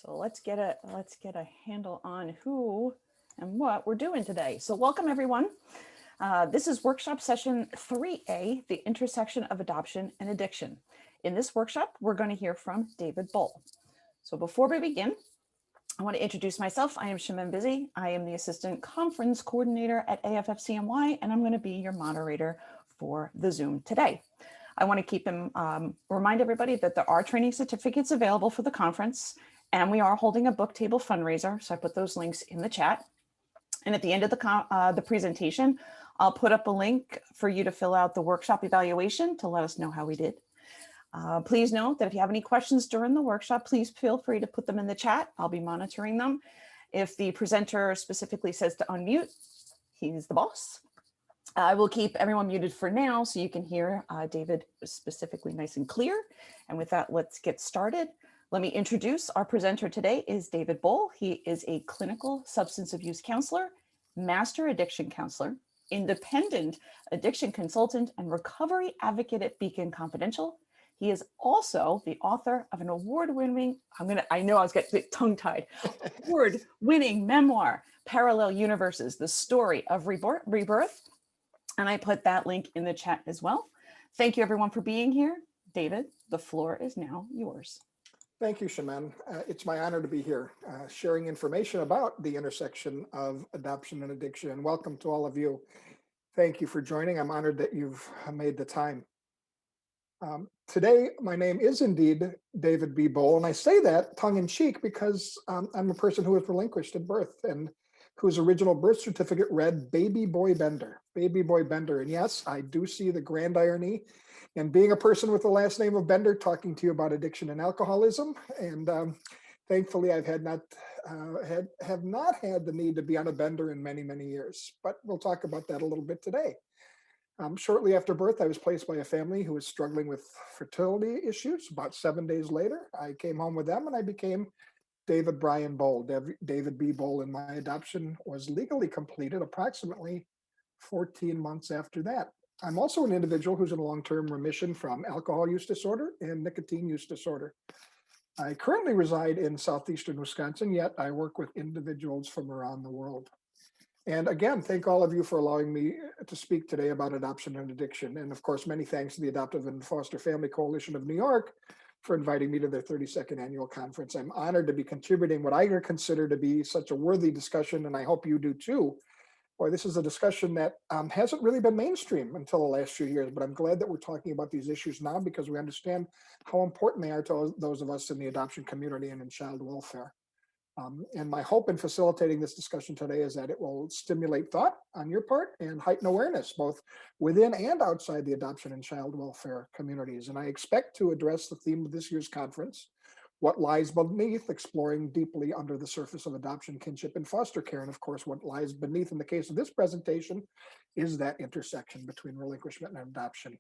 So let's get a handle on who and what we're doing today. So welcome everyone. This is workshop session 3A, the intersection of adoption and addiction. In this workshop, we're going to hear from David Bohl. So before we begin, I want to introduce myself. I am Shemin Busy. I am the Assistant Conference Coordinator at AFFCNY, and I'm going to be your moderator for the Zoom today. I want to remind everybody that there are training certificates available for the conference, and we are holding a book table fundraiser. So I put those links in the chat. And at the end of the presentation, I'll put up a link for you to fill out the workshop evaluation to let us know how we did. Please note that if you have any questions during the workshop, please feel free to put them in the chat. I'll be monitoring them. If the presenter specifically says to unmute, he's the boss. I will keep everyone muted for now so you can hear David specifically nice and clear. And with that, let's get started. Let me introduce our presenter today is David Bohl. He is a clinical substance abuse counselor, master addiction counselor, independent addiction consultant, and recovery advocate at Beacon Confidential. He is also the author of an award-winning, I know I was getting tongue-tied, award-winning memoir, Parallel Universes, the story of rebirth. And I put that link in the chat as well. Thank you everyone for being here. David, the floor is now yours. Thank you, Shemin. It's my honor to be here, sharing information about the intersection of adoption and addiction. And welcome to all of you. Thank you for joining. I'm honored that you've made the time. Today, my name is indeed David B. Bohl, and I say that tongue-in-cheek because I'm a person who was relinquished at birth and whose original birth certificate read Baby Boy Bender, Baby Boy Bender. And yes, I do see the grand irony in being a person with the last name of Bender talking to you about addiction and alcoholism. And thankfully, have not had the need to be on a bender in many, many years. But we'll talk about that a little bit today. Shortly after birth, I was placed by a family who was struggling with fertility issues. About 7 days later, I came home with them and I became David Brian Bohl, David B. Bohl, and my adoption was legally completed approximately 14 months after that. I'm also an individual who's in long-term remission from alcohol use disorder and nicotine use disorder. I currently reside in southeastern Wisconsin, yet I work with individuals from around the world. And again, thank all of you for allowing me to speak today about adoption and addiction. And of course, many thanks to the Adoptive and Foster Family Coalition of New York for inviting me to their 32nd annual conference. I'm honored to be contributing what I consider to be such a worthy discussion, and I hope you do too. Boy, this is a discussion that hasn't really been mainstream until the last few years, but I'm glad that we're talking about these issues now because we understand how important they are to those of us in the adoption community and in child welfare. And my hope in facilitating this discussion today is that it will stimulate thought on your part and heighten awareness, both within and outside the adoption and child welfare communities. And I expect to address the theme of this year's conference, what lies beneath, exploring deeply under the surface of adoption, kinship, and foster care. And of course, what lies beneath in the case of this presentation is that intersection between relinquishment and adoption.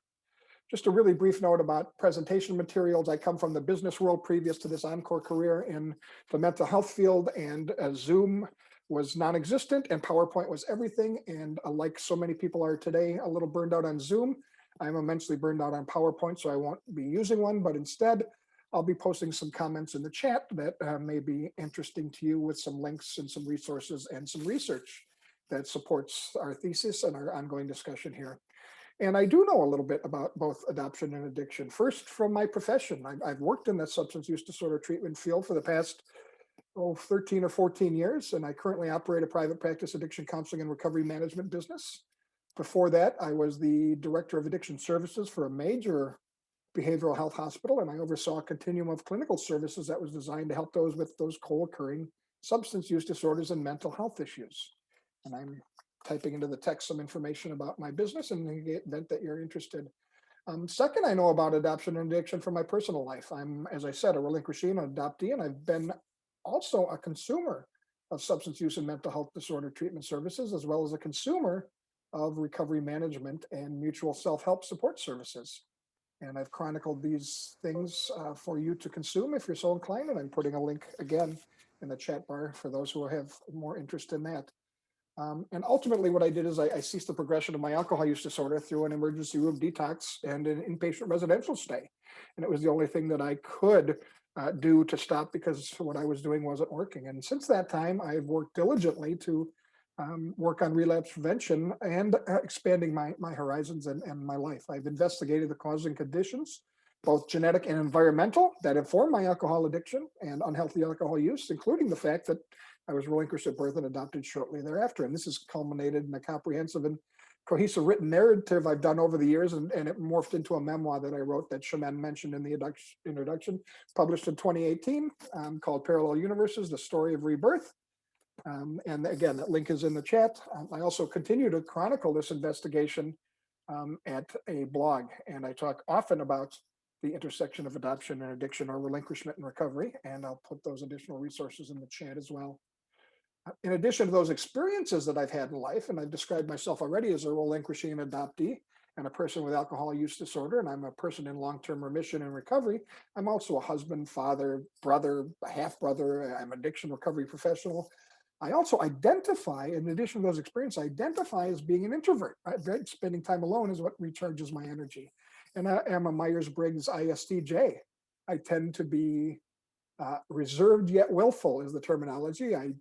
Just a really brief note about presentation materials. I come from the business world previous to this encore career in the mental health field, and Zoom was non-existent and PowerPoint was everything. And like so many people are today, a little burned out on Zoom. I'm immensely burned out on PowerPoint, so I won't be using one, but instead I'll be posting some comments in the chat that may be interesting to you with some links and some resources and some research that supports our thesis and our ongoing discussion here. And I do know a little bit about both adoption and addiction. First, from my profession, I've worked in the substance use disorder treatment field for the past 13 or 14 years, and I currently operate a private practice addiction counseling and recovery management business. Before that, I was the director of addiction services for a major behavioral health hospital, and I oversaw a continuum of clinical services that was designed to help those with those co-occurring substance use disorders and mental health issues. And I'm typing into the text some information about my business in the event that you're interested. Second, I know about adoption and addiction from my personal life. I'm, as I said, a relinquishee and an adoptee, and I've been also a consumer of substance use and mental health disorder treatment services, as well as a consumer of recovery management and mutual self-help support services. And I've chronicled these things for you to consume if you're so inclined, and I'm putting a link again in the chat bar for those who have more interest in that. And ultimately what I did is I ceased the progression of my alcohol use disorder through an emergency room detox and an inpatient residential stay. And it was the only thing that I could due to stop because what I was doing wasn't working. And since that time, I've worked diligently to work on relapse prevention and expanding my horizons and my life. I've investigated the causing conditions, both genetic and environmental, that inform my alcohol addiction and unhealthy alcohol use, including the fact that I was relinquished at birth and adopted shortly thereafter. And this has culminated in a comprehensive and cohesive written narrative I've done over the years, and it morphed into a memoir that I wrote that Shaman mentioned in the introduction, published in 2018, called Parallel Universes, The Story of Rebirth. And again, that link is in the chat. I also continue to chronicle this investigation at a blog, and I talk often about the intersection of adoption and addiction, or relinquishment and recovery, and I'll put those additional resources in the chat as well. In addition to those experiences that I've had in life, and I've described myself already as a relinquishing adoptee and a person with alcohol use disorder, and I'm a person in long-term remission and recovery, I'm also a husband, father, brother, a half-brother, I'm an addiction recovery professional. I also identify, in addition to those experiences, I identify as being an introvert. Right? Spending time alone is what recharges my energy. And I am a Myers-Briggs ISTJ. I tend to be reserved yet willful is the terminology. I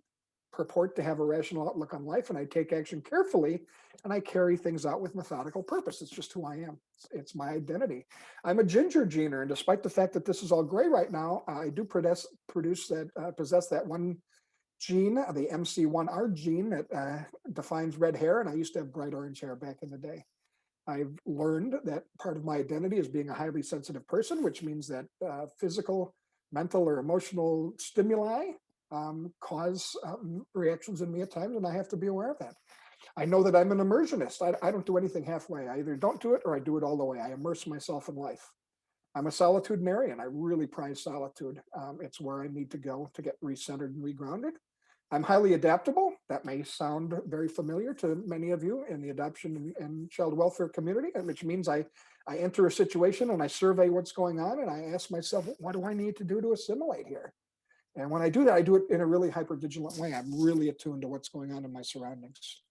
purport to have a rational outlook on life, and I take action carefully, and I carry things out with methodical purpose. It's just who I am. It's my identity. I'm a ginger gener, and despite the fact that this is all gray right now, I do possess that one gene, the MC1R gene, that defines red hair, and I used to have bright orange hair back in the day. I've learned that part of my identity is being a highly sensitive person, which means that physical, mental, or emotional stimuli cause reactions in me at times, and I have to be aware of that. I know that I'm an immersionist. I don't do anything halfway. I either don't do it or I do it all the way. I immerse myself in life. I'm a solitudinarian. I really prize solitude. It's where I need to go to get recentered and regrounded. I'm highly adaptable. That may sound very familiar to many of you in the adoption and child welfare community, which means I enter a situation and I survey what's going on, and I ask myself, what do I need to do to assimilate here? And when I do that, I do it in a really hypervigilant way. I'm really attuned to what's going on in my surroundings.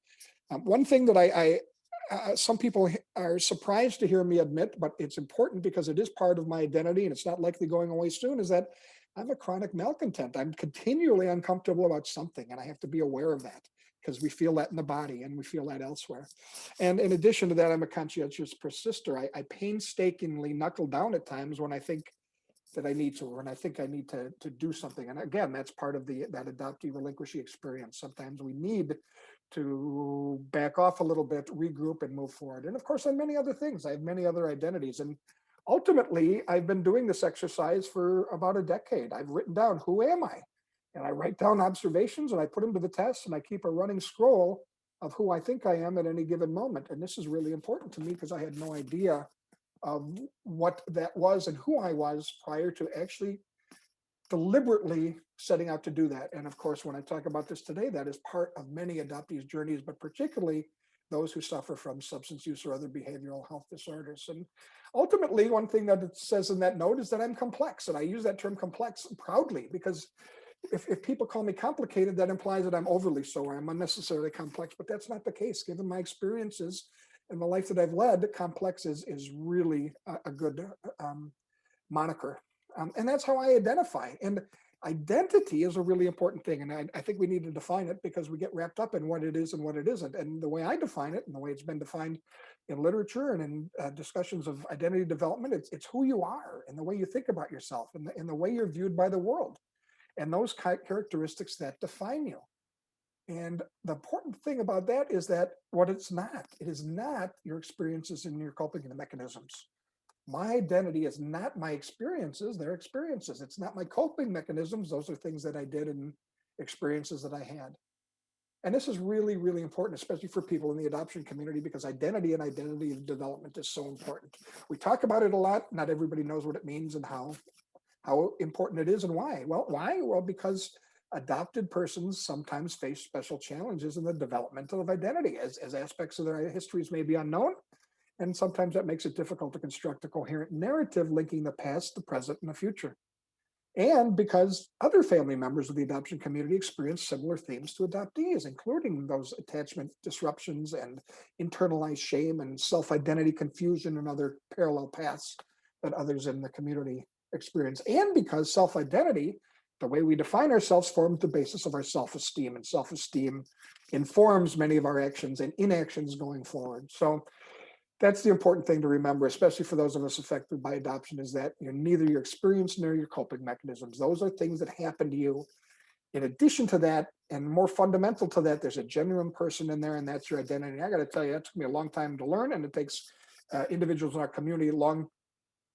One thing that some people are surprised to hear me admit, but it's important because it is part of my identity and it's not likely going away soon, is that I'm a chronic malcontent. I'm continually uncomfortable about something, and I have to be aware of that because we feel that in the body and we feel that elsewhere. And in addition to that, I'm a conscientious persister. I painstakingly knuckle down at times when I think that I need to, or when I think I need to do something. And again, that's part of that adoptee relinquishee experience. Sometimes we need to back off a little bit, regroup, and move forward. And of course, on many other things, I have many other identities. And ultimately, I've been doing this exercise for about a decade. I've written down, who am I? And I write down observations and I put them to the test, and I keep a running scroll of who I think I am at any given moment. And this is really important to me because I had no idea of what that was and who I was prior to actually deliberately setting out to do that. And of course, when I talk about this today, that is part of many adoptees' journeys, but particularly those who suffer from substance use or other behavioral health disorders. And ultimately, one thing that it says in that note is that I'm complex. And I use that term complex proudly because if people call me complicated, that implies that I'm overly so, or I'm unnecessarily complex, but that's not the case. Given my experiences and the life that I've led, complex is really a good moniker. And that's how I identify. And identity is a really important thing. And I think we need to define it because we get wrapped up in what it is and what it isn't. And the way I define it and the way it's been defined in literature and in discussions of identity development, it's who you are and the way you think about yourself and the way you're viewed by the world and those characteristics that define you. And the important thing about that is that it is not your experiences and your coping mechanisms. My identity is not my experiences, they're experiences. It's not my coping mechanisms. Those are things that I did and experiences that I had. And this is really, really important, especially for people in the adoption community, because identity and identity development is so important. We talk about it a lot. Not everybody knows what it means and how important it is and why. Well, why? Well, because adopted persons sometimes face special challenges in the development of identity as aspects of their histories may be unknown. And sometimes that makes it difficult to construct a coherent narrative linking the past, the present, and the future. And because other family members of the adoption community experience similar themes to adoptees, including those attachment disruptions and internalized shame and self-identity confusion and other parallel paths that others in the community experience, and because self-identity, the way we define ourselves, forms the basis of our self-esteem, and self-esteem informs many of our actions and inactions going forward. So that's the important thing to remember, especially for those of us affected by adoption, is that neither your experience nor your coping mechanisms. Those are things that happen to you. In addition to that, and more fundamental to that, there's a genuine person in there, and that's your identity. And I got to tell you, that took me a long time to learn, and it takes individuals in our community long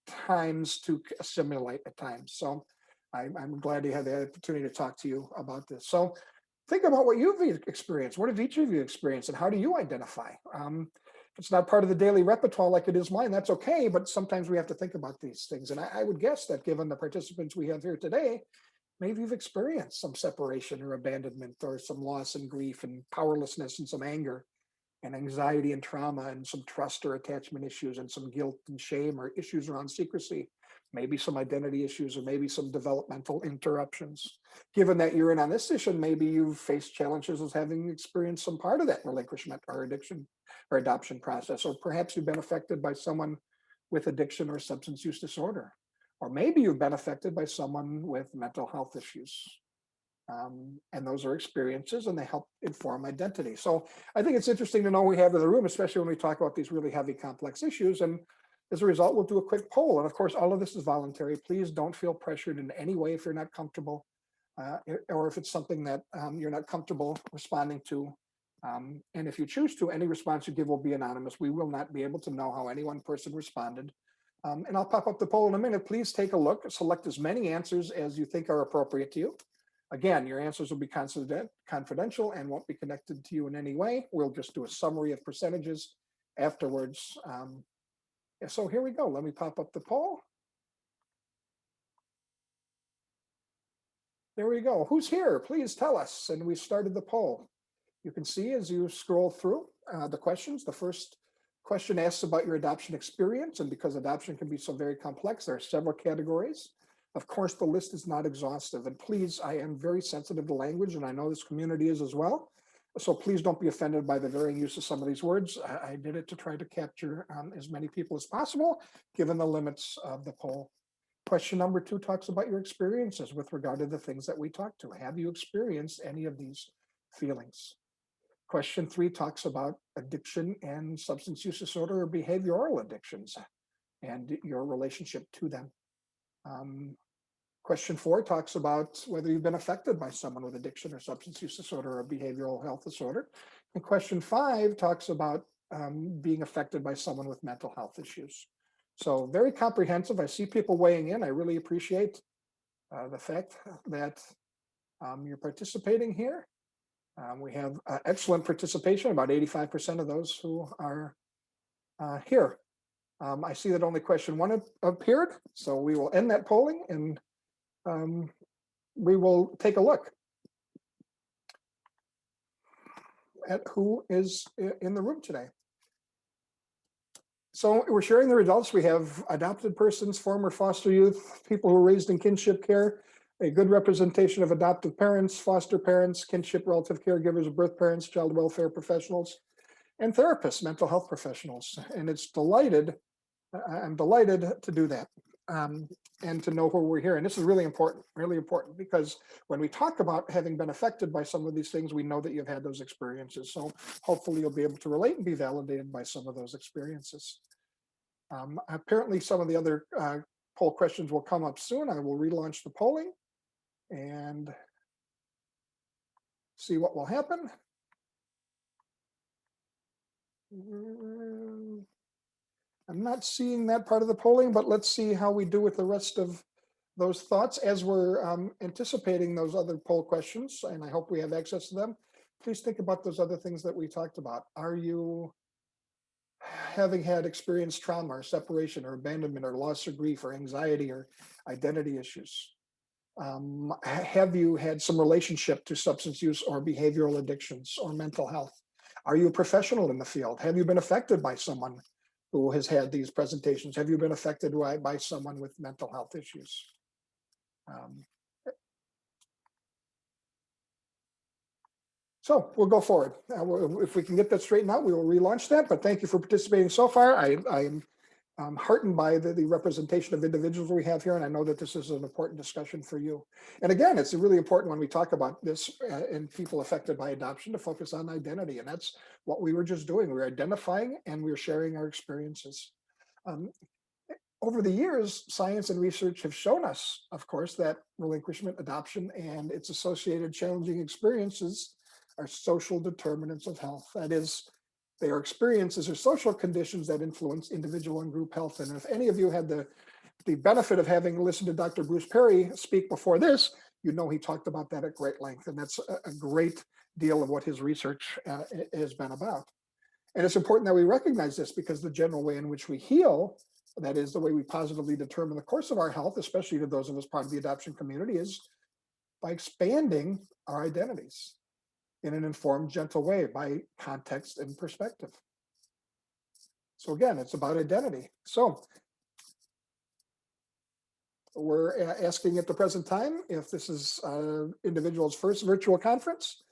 times to assimilate at times. So I'm glad to have the opportunity to talk to you about this. So think about what you've experienced. What have each of you experienced, and how do you identify? If it's not part of the daily repertoire like it is mine, that's okay, but sometimes we have to think about these things. And I would guess that given the participants we have here today, maybe you've experienced some separation or abandonment, or some loss and grief and powerlessness and some anger and anxiety and trauma, and some trust or attachment issues, and some guilt and shame, or issues around secrecy, maybe some identity issues, or maybe some developmental interruptions. Given that you're in on this session, maybe you've faced challenges as having experienced some part of that relinquishment or addiction or adoption process, or perhaps you've been affected by someone with addiction or substance use disorder, or maybe you've been affected by someone with mental health issues. And those are experiences, and they help inform identity. So I think it's interesting to know we have in the room, especially when we talk about these really heavy, complex issues. And as a result, we'll do a quick poll. And of course, all of this is voluntary. Please don't feel pressured in any way if you're not comfortable, or if it's something that you're not comfortable responding to. And if you choose to, any response you give will be anonymous. We will not be able to know how any one person responded. And I'll pop up the poll in a minute. Please take a look, select as many answers as you think are appropriate to you. Again, your answers will be confidential and won't be connected to you in any way. We'll just do a summary of percentages afterwards. So here we go. Let me pop up the poll. There we go. Who's here? Please tell us. And we started the poll. You can see as you scroll through the questions, the first question asks about your adoption experience. And because adoption can be so very complex, there are several categories. Of course, the list is not exhaustive. And please, I am very sensitive to language, and I know this community is as well. So please don't be offended by the varying use of some of these words. I did it to try to capture as many people as possible, given the limits of the poll. Question number 2 talks about your experiences with regard to the things that we talked to. Have you experienced any of these feelings? Question 3 talks about addiction and substance use disorder or behavioral addictions and your relationship to them. Question 4 talks about whether you've been affected by someone with addiction or substance use disorder or behavioral health disorder. And question 5 talks about being affected by someone with mental health issues. So very comprehensive. I see people weighing in. I really appreciate the fact that you're participating here. We have excellent participation, about 85% of those who are here. I see that only question 1 appeared, so we will end that polling, and we will take a look at who is in the room today. So we're sharing the results. We have adopted persons, former foster youth, people who were raised in kinship care, a good representation of adoptive parents, foster parents, kinship relative caregivers, birth parents, child welfare professionals, and therapists, mental health professionals. And I'm delighted to do that. And to know where we're here. And this is really important, because when we talk about having been affected by some of these things, we know that you've had those experiences. So hopefully you'll be able to relate and be validated by some of those experiences. Apparently some of the other poll questions will come up soon. I will relaunch the polling and see what will happen. I'm not seeing that part of the polling, but let's see how we do with the rest of those thoughts as we're anticipating those other poll questions, and I hope we have access to them. Please think about those other things that we talked about. Are you having had experienced trauma or separation or abandonment or loss or grief or anxiety or identity issues? Have you had some relationship to substance use or behavioral addictions or mental health? Are you a professional in the field? Have you been affected by someone who has had these presentations? Have you been affected by someone with mental health issues? So we'll go forward. If we can get that straightened out, we will relaunch that. But thank you for participating so far. I am heartened by the representation of individuals we have here, and I know that this is an important discussion for you. And again, it's really important when we talk about this and people affected by adoption to focus on identity, and that's what we were just doing. We were identifying and we were sharing our experiences. Um, Over the years, science and research have shown us, of course, that relinquishment, adoption, and its associated challenging experiences are social determinants of health. That is, they are experiences or social conditions that influence individual and group health. And if any of you had the benefit of having listened to Dr. Bruce Perry speak before this, you know he talked about that at great length. And that's a great deal of what his research has been about. And it's important that we recognize this because the general way in which we heal, that is the way we positively determine the course of our health, especially to those of us part of the adoption community, is by expanding our identities in an informed, gentle way by context and perspective. So again, it's about identity. So we're asking at the present time if this is individual's first virtual conference.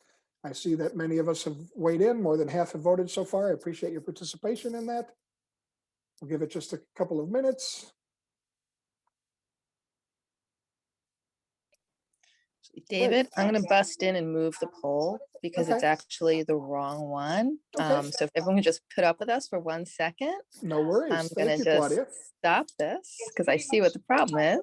I see that many of us have weighed in, more than half have voted so far. I appreciate your participation in that. We'll give it just a couple of minutes. David, I'm going to bust in and move the poll because it's Okay. actually the wrong one. Okay. So if everyone could just put up with us for 1 second, No worries. I'm Thank going you, to just Claudia. stop this because I see what the problem is.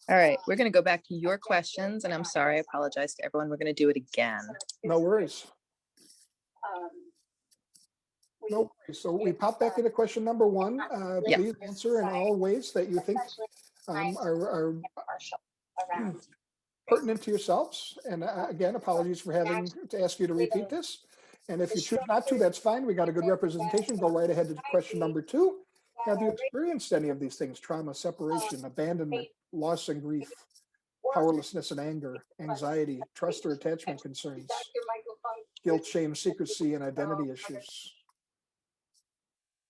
All right, we're going to go back to your questions, and I'm sorry, I apologize to everyone. We're going to do it again. No worries. No worries. So we pop back into question number 1. Yeah. Please answer in all ways that you think are pertinent to yourselves. And again, apologies for having to ask you to repeat this. And if you choose not to, that's fine. We got a good representation. Go right ahead to question number 2. Have you experienced any of these things? Trauma, separation, abandonment, loss and grief, powerlessness and anger, anxiety, trust or attachment concerns, guilt, shame, secrecy, and identity issues.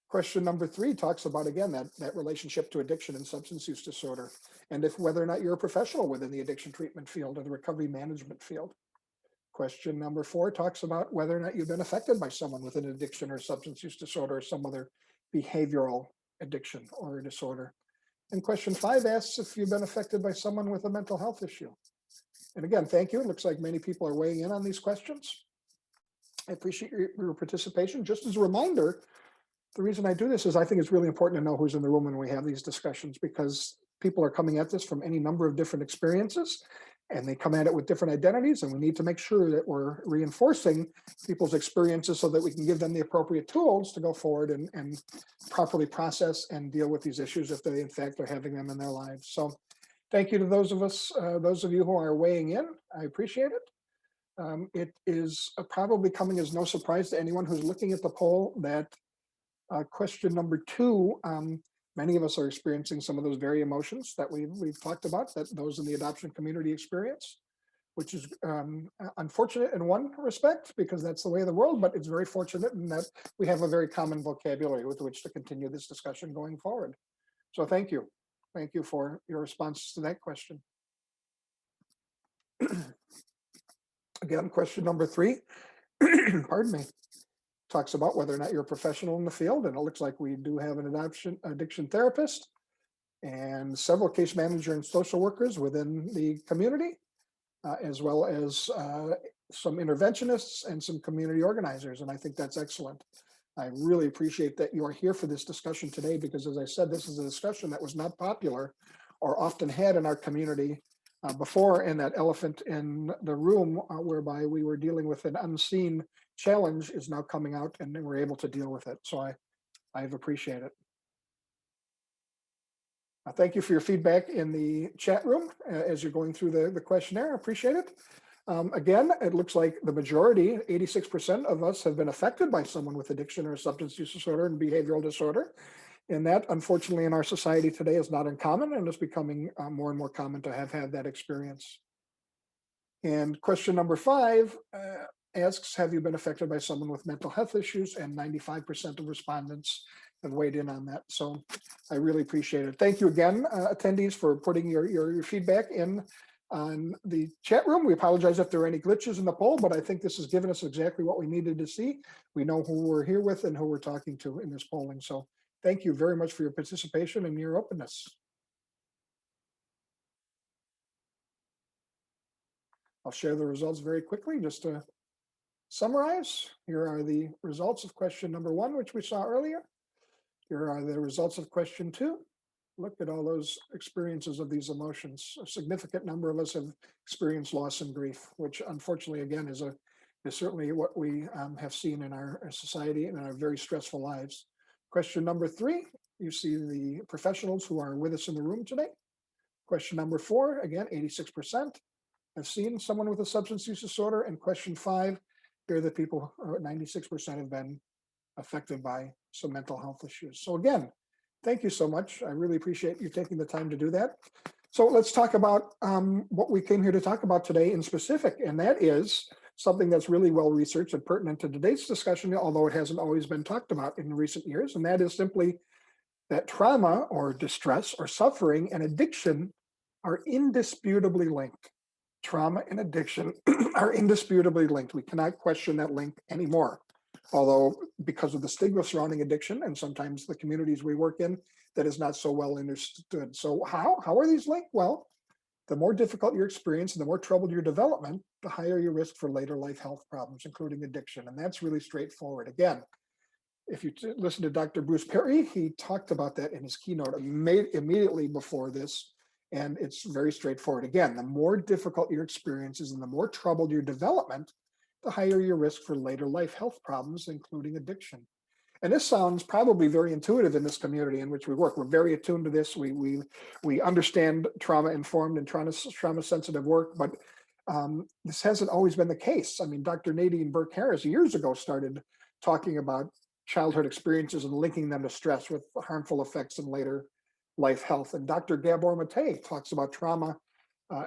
Question number 3 talks about, again, that relationship to addiction and substance use disorder, and if whether or not you're a professional within the addiction treatment field or the recovery management field. Question number 4 talks about whether or not you've been affected by someone with an addiction or substance use disorder or some other behavioral addiction or disorder. And question 5 asks if you've been affected by someone with a mental health issue. And again, thank you. It looks like many people are weighing in on these questions. I appreciate your participation. Just as a reminder, the reason I do this is I think it's really important to know who's in the room when we have these discussions, because people are coming at this from any number of different experiences, and they come at it with different identities, and we need to make sure that we're reinforcing people's experiences so that we can give them the appropriate tools to go forward and properly process and deal with these issues if they in fact are having them in their lives. So thank you to those of you who are weighing in. I appreciate it. It is probably coming as no surprise to anyone who's looking at the poll that question number 2, many of us are experiencing some of those very emotions that we've talked about, that those in the adoption community experience, which is unfortunate in one respect because that's the way of the world, but it's very fortunate in that we have a very common vocabulary with which to continue this discussion going forward. So thank you. Thank you for your responses to that question. Again, question number 3, pardon me, talks about whether or not you're a professional in the field, and it looks like we do have an addiction therapist and several case manager and social workers within the community, as well as some interventionists and some community organizers, and I think that's excellent. I really appreciate that you are here for this discussion today because, as I said, this is a discussion that was not popular or often had in our community before, and that elephant in the room whereby we were dealing with an unseen challenge is now coming out and we're able to deal with it. So I've appreciated it. Thank you for your feedback in the chat room as you're going through the questionnaire. I appreciate it. Again, it looks like the majority, 86% of us have been affected by someone with addiction or substance use disorder and behavioral disorder. And that, unfortunately, in our society today is not uncommon, and it's becoming more and more common to have had that experience. And question number 5 asks, have you been affected by someone with mental health issues? And 95% of respondents have weighed in on that. So I really appreciate it. Thank you again, attendees, for putting your feedback in on the chat room. We apologize if there are any glitches in the poll, but I think this has given us exactly what we needed to see. We know who we're here with and who we're talking to in this polling. So Thank you very much for your participation and your openness. I'll share the results very quickly just to summarize. Here are the results of question number 1, which we saw earlier. Here are the results of question 2. Look at all those experiences of these emotions. A significant number of us have experienced loss and grief, which unfortunately, again, is certainly what we have seen in our society and in our very stressful lives. Question number 3, you see the professionals who are with us in the room today. Question number 4, again, 86% have seen someone with a substance use disorder. And question 5, here are the people, 96% have been affected by some mental health issues. So again, thank you so much. I really appreciate you taking the time to do that. So let's talk about what we came here to talk about today in specific, and that is something that's really well researched and pertinent to today's discussion, although it hasn't always been talked about in recent years, and that is simply that trauma or distress or suffering and addiction are indisputably linked. Trauma and addiction are indisputably linked. We cannot question that link anymore. Although because of the stigma surrounding addiction and sometimes the communities we work in, that is not so well understood. So how are these linked? Well, the more difficult your experience and the more troubled your development, the higher your risk for later life health problems, including addiction. And that's really straightforward. Again, if you listen to Dr. Bruce Perry, he talked about that in his keynote immediately before this. And it's very straightforward. Again, the more difficult your experiences and the more troubled your development, the higher your risk for later life health problems, including addiction. And this sounds probably very intuitive in this community in which we work. We're very attuned to this. We understand trauma-informed and trauma-sensitive work, but this hasn't always been the case. I mean, Dr. Nadine Burke-Harris years ago started talking about childhood experiences and linking them to stress with harmful effects in later life health. And Dr. Gabor Mate talks about trauma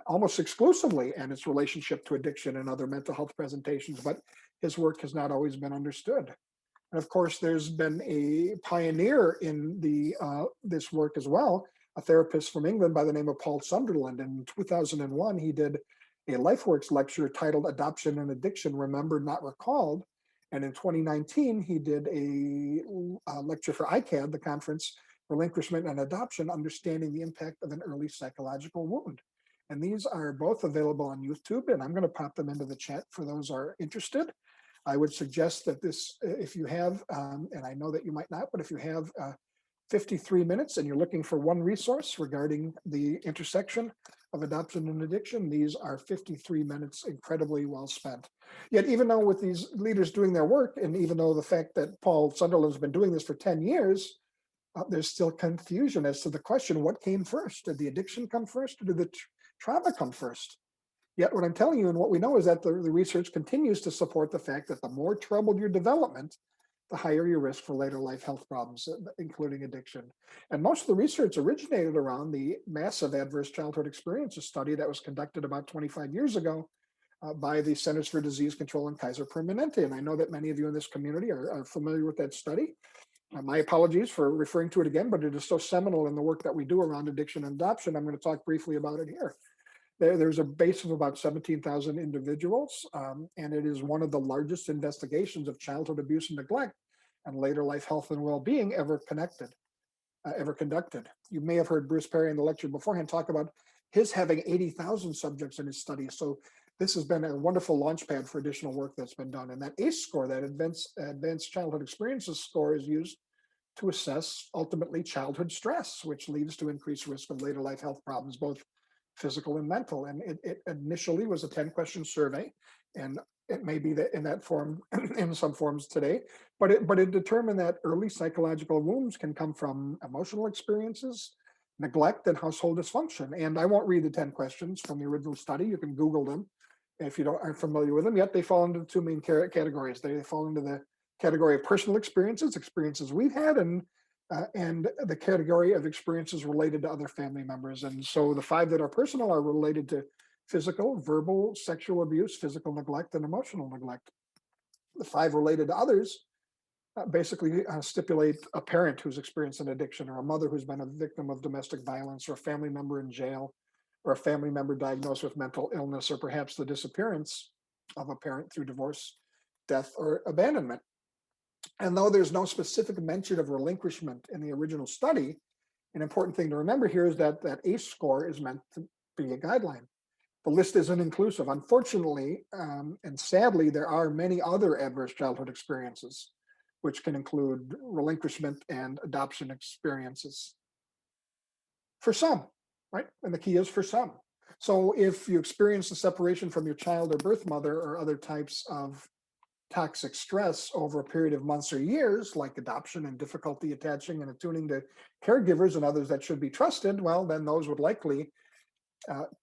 almost exclusively and its relationship to addiction and other mental health presentations, but his work has not always been understood. And of course, there's been a pioneer in this work as well, a therapist from England by the name of Paul Sunderland. In 2001, he did a LifeWorks lecture titled Adoption and Addiction, Remembered Not Recalled. And in 2019, he did a lecture for ICAD, the conference, Relinquishment and Adoption, Understanding the Impact of an Early Psychological Wound. And these are both available on YouTube, and I'm going to pop them into the chat for those who are interested. I would suggest that this, if you have, and I know that you might not, but if you have 53 minutes and you're looking for one resource regarding the intersection of adoption and addiction, these are 53 minutes incredibly well spent. Yet even though with these leaders doing their work, and even though the fact that Paul Sunderland's been doing this for 10 years, there's still confusion as to the question, what came first? Did the addiction come first, or did the trauma come first? Yet what I'm telling you and what we know is that the research continues to support the fact that the more troubled your development, the higher your risk for later life health problems, including addiction. And most of the research originated around the massive adverse childhood experiences study that was conducted about 25 years ago by the Centers for Disease Control and Kaiser Permanente. And I know that many of you in this community are familiar with that study. My apologies for referring to it again, but it is so seminal in the work that we do around addiction and adoption. I'm going to talk briefly about it here. There's a base of about 17,000 individuals, and it is one of the largest investigations of childhood abuse and neglect and later life health and well-being ever conducted. You may have heard Bruce Perry in the lecture beforehand talk about his having 80,000 subjects in his study. So this has been a wonderful launchpad for additional work that's been done. And that ACE score, that Advanced Childhood Experiences score, is used to assess ultimately childhood stress, which leads to increased risk of later life health problems, both physical and mental. And it initially was a 10-question survey, and it may be that in that form, in some forms today, but it determined that early psychological wounds can come from emotional experiences, neglect, and household dysfunction. And I won't read the 10 questions from the original study. You can Google them if you aren't familiar with them. Yet they fall into two main categories. They fall into the category of personal experiences we've had, and the category of experiences related to other family members. And so the 5 that are personal are related to physical, verbal, sexual abuse, physical neglect, and emotional neglect. The 5 related to others basically stipulate a parent who's experienced an addiction, or a mother who's been a victim of domestic violence, or a family member in jail, or a family member diagnosed with mental illness, or perhaps the disappearance of a parent through divorce, death, or abandonment. And though there's no specific mention of relinquishment in the original study, an important thing to remember here is that that ACE score is meant to be a guideline. The list isn't inclusive. Unfortunately, and sadly, there are many other adverse childhood experiences, which can include relinquishment and adoption experiences. For some, right? And the key is for some. So if you experience a separation from your child or birth mother or other types of toxic stress over a period of months or years, like adoption and difficulty attaching and attuning to caregivers and others that should be trusted, well, then those would likely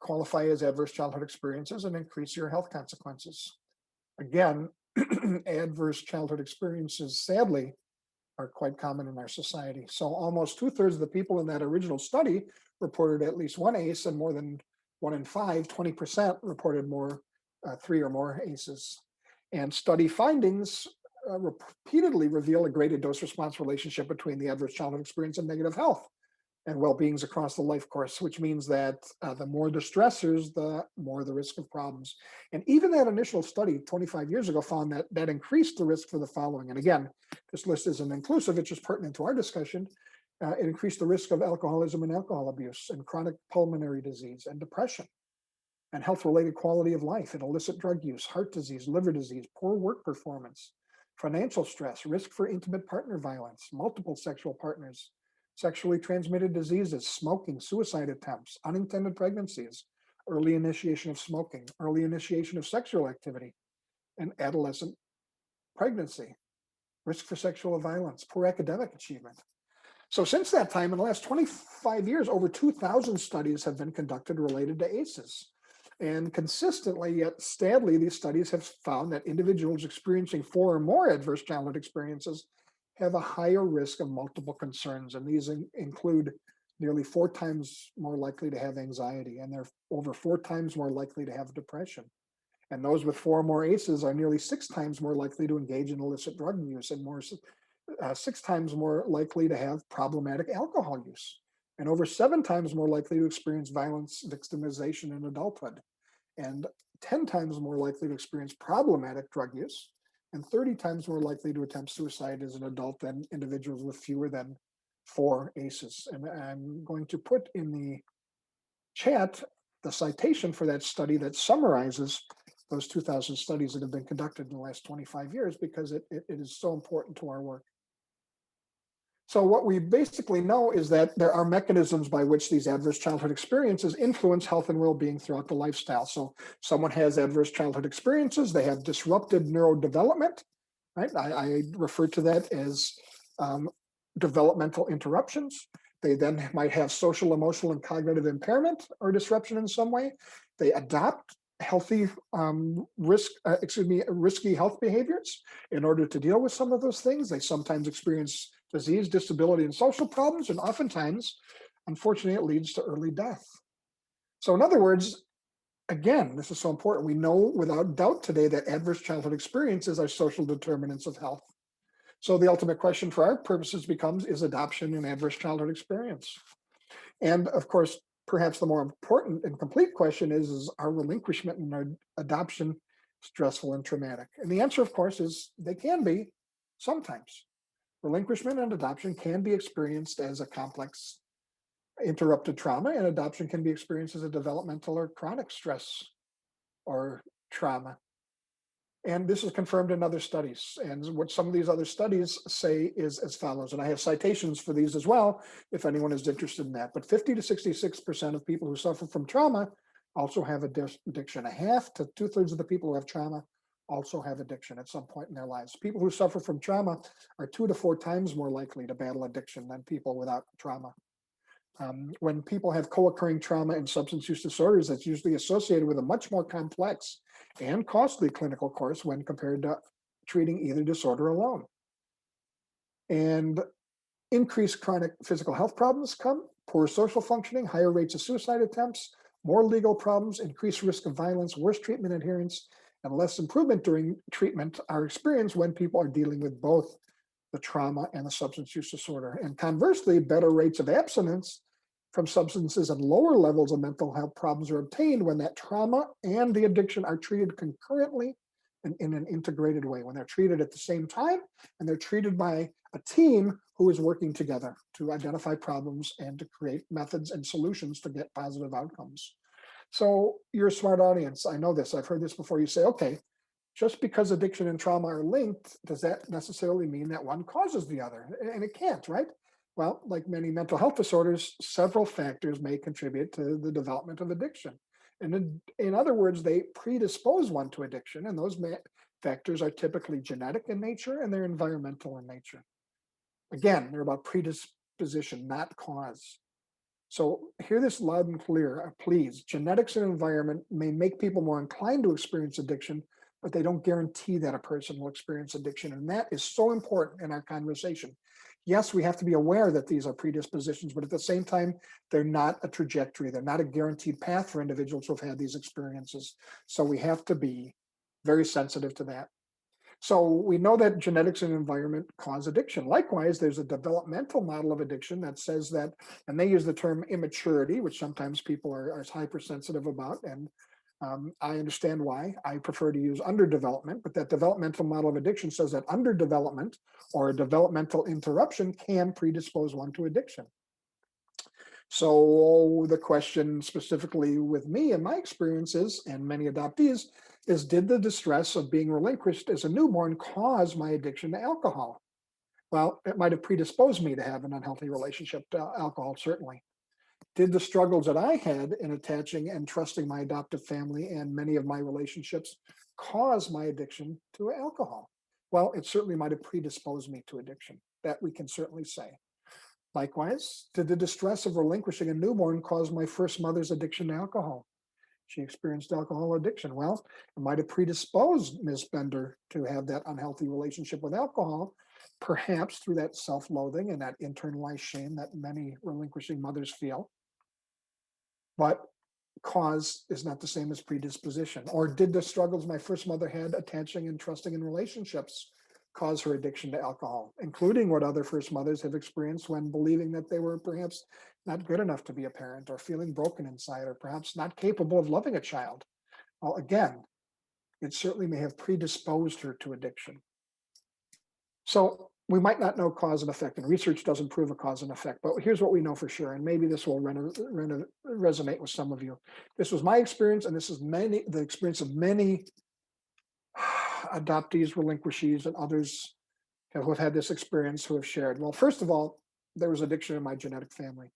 qualify as adverse childhood experiences and increase your health consequences. Again, adverse childhood experiences, sadly, are quite common in our society. So almost 2/3 of the people in that original study reported at least one ACE, and more than 1 in 5, 20% reported more, 3 or more ACEs. And study findings repeatedly reveal a graded dose-response relationship between the adverse childhood experience and negative health and well-beings across the life course, which means that the more the stressors, the more the risk of problems. And even that initial study 25 years ago found that that increased the risk for the following. And again, this list isn't inclusive, it's just pertinent to our discussion. It increased the risk of alcoholism and alcohol abuse and chronic pulmonary disease and depression and health-related quality of life and illicit drug use, heart disease, liver disease, poor work performance, financial stress, risk for intimate partner violence, multiple sexual partners, sexually transmitted diseases, smoking, suicide attempts, unintended pregnancies, early initiation of smoking, early initiation of sexual activity, and adolescent pregnancy, risk for sexual violence, poor academic achievement. So since that time, in the last 25 years, over 2,000 studies have been conducted related to ACEs. And consistently, yet sadly, these studies have found that individuals experiencing 4 or more adverse childhood experiences have a higher risk of multiple concerns. And these include nearly 4 times more likely to have anxiety, and they're over 4 times more likely to have depression. And those with 4 or more ACEs are nearly 6 times more likely to engage in illicit drug use and 6 times more likely to have problematic alcohol use, and over 7 times more likely to experience violence victimization in adulthood, and 10 times more likely to experience problematic drug use, and 30 times more likely to attempt suicide as an adult than individuals with fewer than 4 ACEs. And I'm going to put in the chat the citation for that study that summarizes those 2,000 studies that have been conducted in the last 25 years, because it is so important to our work. So what we basically know is that there are mechanisms by which these adverse childhood experiences influence health and well-being throughout the lifestyle. So someone has adverse childhood experiences, they have disrupted neurodevelopment, right? I refer to that as developmental interruptions. They then might have social, emotional, and cognitive impairment or disruption in some way. They adopt healthy risky health behaviors in order to deal with some of those things. They sometimes experience disease, disability, and social problems, and oftentimes, unfortunately, it leads to early death. So in other words, again, this is so important. We know without doubt today that adverse childhood experiences are social determinants of health. So the ultimate question for our purposes becomes, is adoption an adverse childhood experience? And of course, perhaps the more important and complete question is our relinquishment and our adoption stressful and traumatic? And the answer, of course, is they can be sometimes. Relinquishment and adoption can be experienced as a complex interrupted trauma, and adoption can be experienced as a developmental or chronic stress or trauma. And this is confirmed in other studies. And what some of these other studies say is as follows, and I have citations for these as well, if anyone is interested in that. But 50 to 66% of people who suffer from trauma also have addiction. A half to 2/3 of the people who have trauma also have addiction at some point in their lives. People who suffer from trauma are 2 to 4 times more likely to battle addiction than people without trauma. When people have co-occurring trauma and substance use disorders, that's usually associated with a much more complex and costly clinical course when compared to treating either disorder alone. And increased chronic physical health problems come, poor social functioning, higher rates of suicide attempts, more legal problems, increased risk of violence, worse treatment adherence, and less improvement during treatment are experienced when people are dealing with both the trauma and the substance use disorder. And conversely, better rates of abstinence from substances and lower levels of mental health problems are obtained when that trauma and the addiction are treated concurrently in an integrated way, when they're treated at the same time and they're treated by a team who is working together to identify problems and to create methods and solutions to get positive outcomes. So you're a smart audience. I know this. I've heard this before. You say, okay, just because addiction and trauma are linked, does that necessarily mean that one causes the other? And it can't, right? Well, like many mental health disorders, several factors may contribute to the development of addiction. And in other words, they predispose one to addiction, and those factors are typically genetic in nature and they're environmental in nature. Again, they're about predisposition, not cause. So hear this loud and clear, please. Genetics and environment may make people more inclined to experience addiction, but they don't guarantee that a person will experience addiction. And that is so important in our conversation. Yes, we have to be aware that these are predispositions, but at the same time, they're not a trajectory. They're not a guaranteed path for individuals who have had these experiences. So we have to be very sensitive to that. So we know that genetics and environment cause addiction. Likewise, there's a developmental model of addiction that says that, and they use the term immaturity, which sometimes people are hypersensitive about. And I understand why. I prefer to use underdevelopment, but that developmental model of addiction says that underdevelopment or a developmental interruption can predispose one to addiction. So the question specifically with me and my experiences and many adoptees is, did the distress of being relinquished as a newborn cause my addiction to alcohol? Well, it might have predisposed me to have an unhealthy relationship to alcohol, certainly. Did the struggles that I had in attaching and trusting my adoptive family and many of my relationships cause my addiction to alcohol? Well, it certainly might have predisposed me to addiction. That we can certainly say. Likewise, did the distress of relinquishing a newborn cause my first mother's addiction to alcohol? She experienced alcohol addiction. Well, it might have predisposed Ms. Bender to have that unhealthy relationship with alcohol, perhaps through that self-loathing and that internalized shame that many relinquishing mothers feel. But cause is not the same as predisposition. Or did the struggles my first mother had attaching and trusting in relationships cause her addiction to alcohol, including what other first mothers have experienced when believing that they were perhaps not good enough to be a parent, or feeling broken inside, or perhaps not capable of loving a child? Well, again, it certainly may have predisposed her to addiction. So we might not know cause and effect, and research doesn't prove a cause and effect, but here's what we know for sure, and maybe this will resonate with some of you. This was my experience, and this is the experience of many adoptees, relinquishees, and others who have had this experience who have shared. Well, first of all, there was addiction in my genetic family,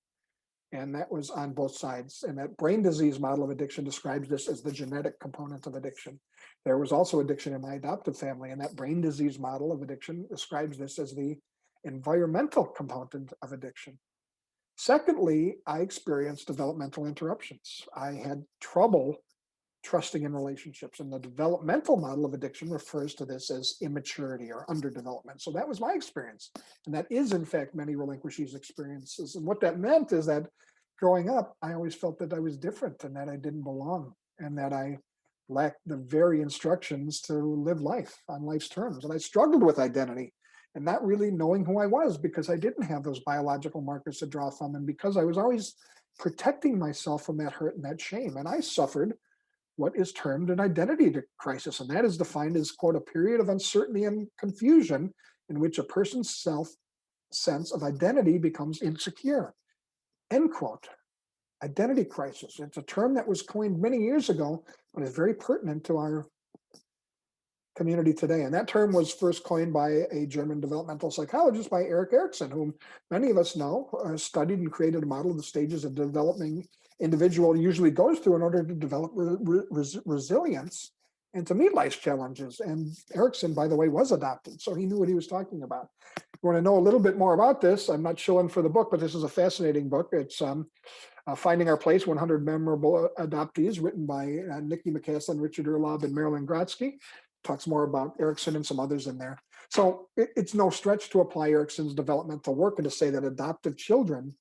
and that was on both sides. And that brain disease model of addiction describes this as the genetic component of addiction. There was also addiction in my adoptive family, and that brain disease model of addiction describes this as the environmental component of addiction. Secondly, I experienced developmental interruptions. I had trouble trusting in relationships, and the developmental model of addiction refers to this as immaturity or underdevelopment. So that was my experience, and that is in fact many relinquishees' experiences. And what that meant is that growing up, I always felt that I was different and that I didn't belong, and that I lacked the very instructions to live life on life's terms. And I struggled with identity and not really knowing who I was, because I didn't have those biological markers to draw from, and because I was always protecting myself from that hurt and that shame. And I suffered what is termed an identity crisis, and that is defined as, quote, a period of uncertainty and confusion in which a person's sense of identity becomes insecure, end quote. Identity crisis. It's a term that was coined many years ago, but is very pertinent to our community today. And that term was first coined by a German developmental psychologist, by Erik Erikson, whom many of us know, studied and created a model of the stages of developing individual usually goes through in order to develop resilience and to meet life's challenges. And Erikson, by the way, was adopted, so he knew what he was talking about. If you want to know a little bit more about this, I'm not shilling for the book, but this is a fascinating book. It's Finding Our Place, 100 Memorable Adoptees, written by Nikki McCaslin, Richard Erlob, and Marilyn Grotsky. Talks more about Erikson and some others in there. So it's no stretch to apply Erikson's developmental work and to say that adoptive children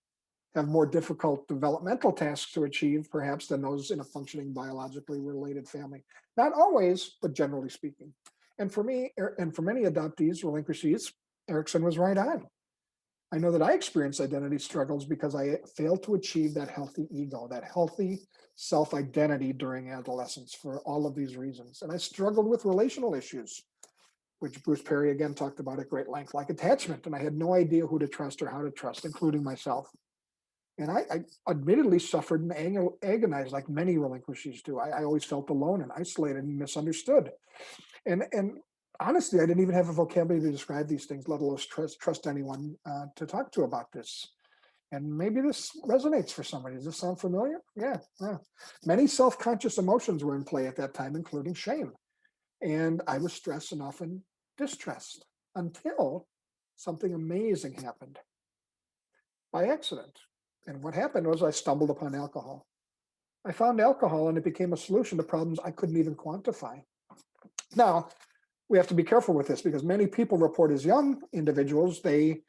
have more difficult developmental tasks to achieve, perhaps, than those in a functioning biologically related family. Not always, but generally speaking. And for me, and for many adoptees, relinquishees, Erikson was right on. I know that I experienced identity struggles because I failed to achieve that healthy ego, that healthy self-identity during adolescence for all of these reasons. And I struggled with relational issues, which Bruce Perry again talked about at great length, like attachment. And I had no idea who to trust or how to trust, including myself. And I admittedly suffered and agonized like many relinquishees do. I always felt alone and isolated and misunderstood. And honestly, I didn't even have a vocabulary to describe these things, let alone trust anyone to talk to about this. And maybe this resonates for somebody. Does this sound familiar? Yeah. Many self-conscious emotions were in play at that time, including shame. And I was stressed and often distressed until something amazing happened by accident. And what happened was I stumbled upon alcohol. I found alcohol and it became a solution to problems I couldn't even quantify. Now, we have to be careful with this because many people report as young individuals, they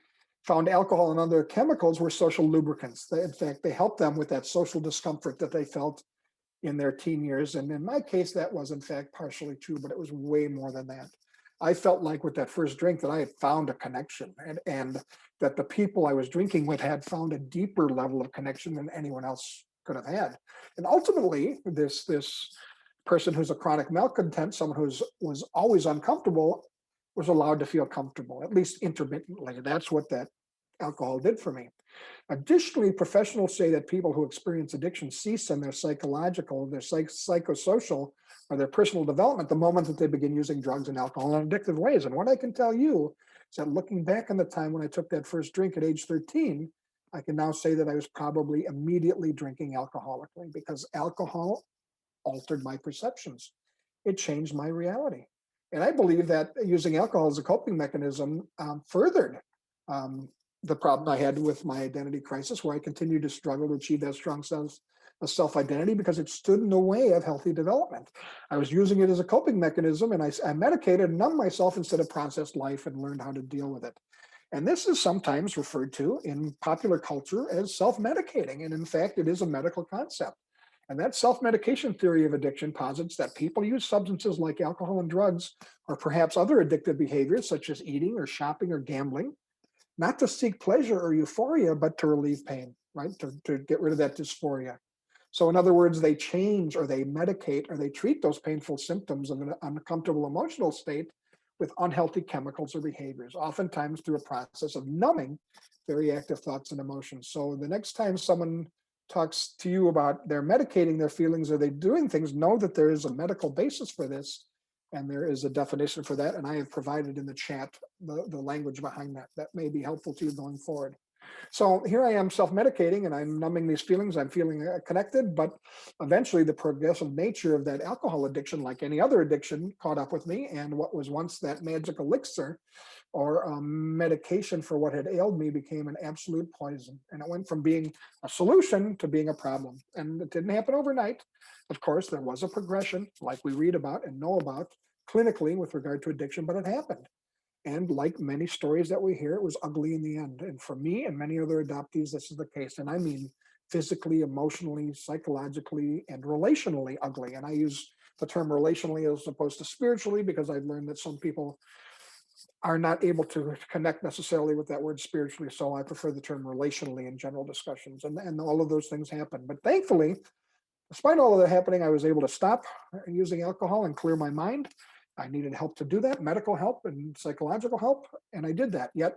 found alcohol and other chemicals were social lubricants. In fact, they helped them with that social discomfort that they felt in their teen years. And in my case, that was in fact partially true, but it was way more than that. I felt like with that first drink that I had found a connection and that the people I was drinking with had found a deeper level of connection than anyone else could have had. And ultimately, this person who's a chronic malcontent, someone was always uncomfortable, was allowed to feel comfortable, at least intermittently. That's what that alcohol did for me. Additionally, professionals say that people who experience addiction cease in their psychological, their psychosocial, or their personal development the moment that they begin using drugs and alcohol in addictive ways. And what I can tell you is that looking back on the time when I took that first drink at age 13, I can now say that I was probably immediately drinking alcoholically because alcohol altered my perceptions. It changed my reality. And I believe that using alcohol as a coping mechanism furthered the problem I had with my identity crisis, where I continued to struggle to achieve that strong sense of self-identity because it stood in the way of healthy development. I was using it as a coping mechanism, and I medicated and numbed myself instead of processed life and learned how to deal with it. And this is sometimes referred to in popular culture as self-medicating. And in fact, it is a medical concept. And that self-medication theory of addiction posits that people use substances like alcohol and drugs, or perhaps other addictive behaviors such as eating or shopping or gambling, not to seek pleasure or euphoria, but to relieve pain, right? To get rid of that dysphoria. So in other words, they change or they medicate or they treat those painful symptoms of an uncomfortable emotional state with unhealthy chemicals or behaviors, oftentimes through a process of numbing very active thoughts and emotions. So the next time someone talks to you about they're medicating their feelings or they're doing things, know that there is a medical basis for this and there is a definition for that. And I have provided in the chat the language behind that. That may be helpful to you going forward. So here I am self-medicating and I'm numbing these feelings. I'm feeling connected, but eventually the progressive nature of that alcohol addiction, like any other addiction, caught up with me. And what was once that magic elixir or medication for what had ailed me became an absolute poison. And it went from being a solution to being a problem. And it didn't happen overnight. Of course, there was a progression like we read about and know about clinically with regard to addiction, but it happened. And like many stories that we hear, it was ugly in the end. And for me and many other adoptees, this is the case. And I mean physically, emotionally, psychologically, and relationally ugly. And I use the term relationally as opposed to spiritually because I've learned that some people are not able to connect necessarily with that word spiritually. So I prefer the term relationally in general discussions. And all of those things happen. But thankfully, despite all of that happening, I was able to stop using alcohol and clear my mind. I needed help to do that, medical help and psychological help, and I did that. Yet,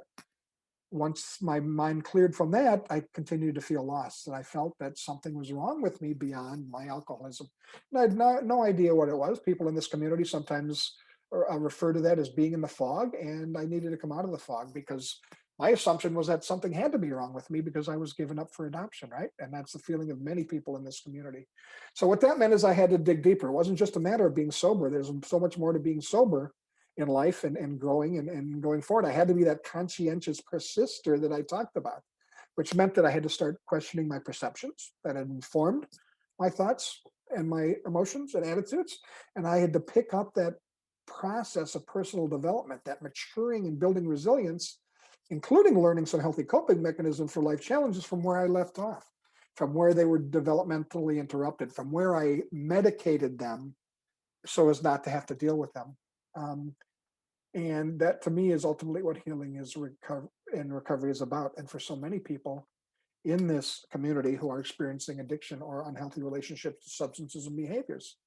once my mind cleared from that, I continued to feel lost, and I felt that something was wrong with me beyond my alcoholism. And I had no idea what it was. People in this community sometimes refer to that as being in the fog, and I needed to come out of the fog because my assumption was that something had to be wrong with me because I was given up for adoption, right? And that's the feeling of many people in this community. So what that meant is I had to dig deeper. It wasn't just a matter of being sober. There's so much more to being sober in life and growing and going forward. I had to be that conscientious persister that I talked about, which meant that I had to start questioning my perceptions that had informed my thoughts and my emotions and attitudes. And I had to pick up that process of personal development, that maturing and building resilience, including learning some healthy coping mechanisms for life challenges from where I left off, from where they were developmentally interrupted, from where I medicated them so as not to have to deal with them. And that to me is ultimately what healing is in recovery is about. And for so many people in this community who are experiencing addiction or unhealthy relationships to substances and behaviors,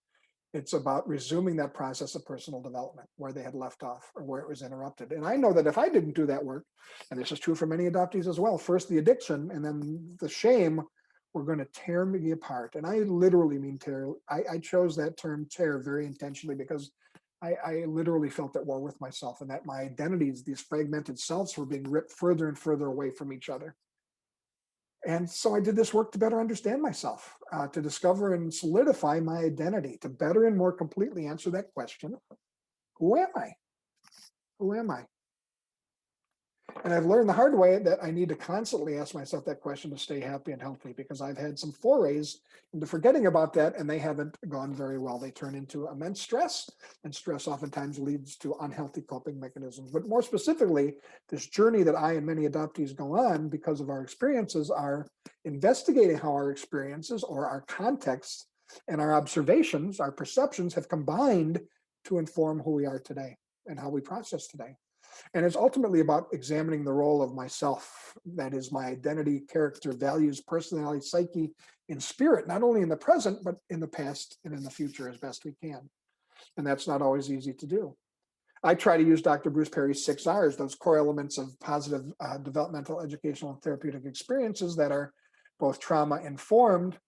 it's about resuming that process of personal development where they had left off or where it was interrupted. And I know that if I didn't do that work, and this is true for many adoptees as well, first the addiction and then the shame were going to tear me apart. And I literally mean tear. I chose that term tear very intentionally because I literally felt at war with myself, and that my identities, these fragmented selves, were being ripped further and further away from each other. And so I did this work to better understand myself, to discover and solidify my identity, to better and more completely answer that question, who am I? Who am I? And I've learned the hard way that I need to constantly ask myself that question to stay happy and healthy, because I've had some forays into forgetting about that, and they haven't gone very well. They turn into immense stress, and stress oftentimes leads to unhealthy coping mechanisms. But more specifically, this journey that I and many adoptees go on because of our experiences are investigating how our experiences or our context and our observations, our perceptions have combined to inform who we are today and how we process today. And it's ultimately about examining the role of myself, that is my identity, character, values, personality, psyche, and spirit, not only in the present, but in the past and in the future as best we can. And that's not always easy to do. I try to use Dr. Bruce Perry's 6 R's, those core elements of positive developmental, educational, and therapeutic experiences that are both trauma informed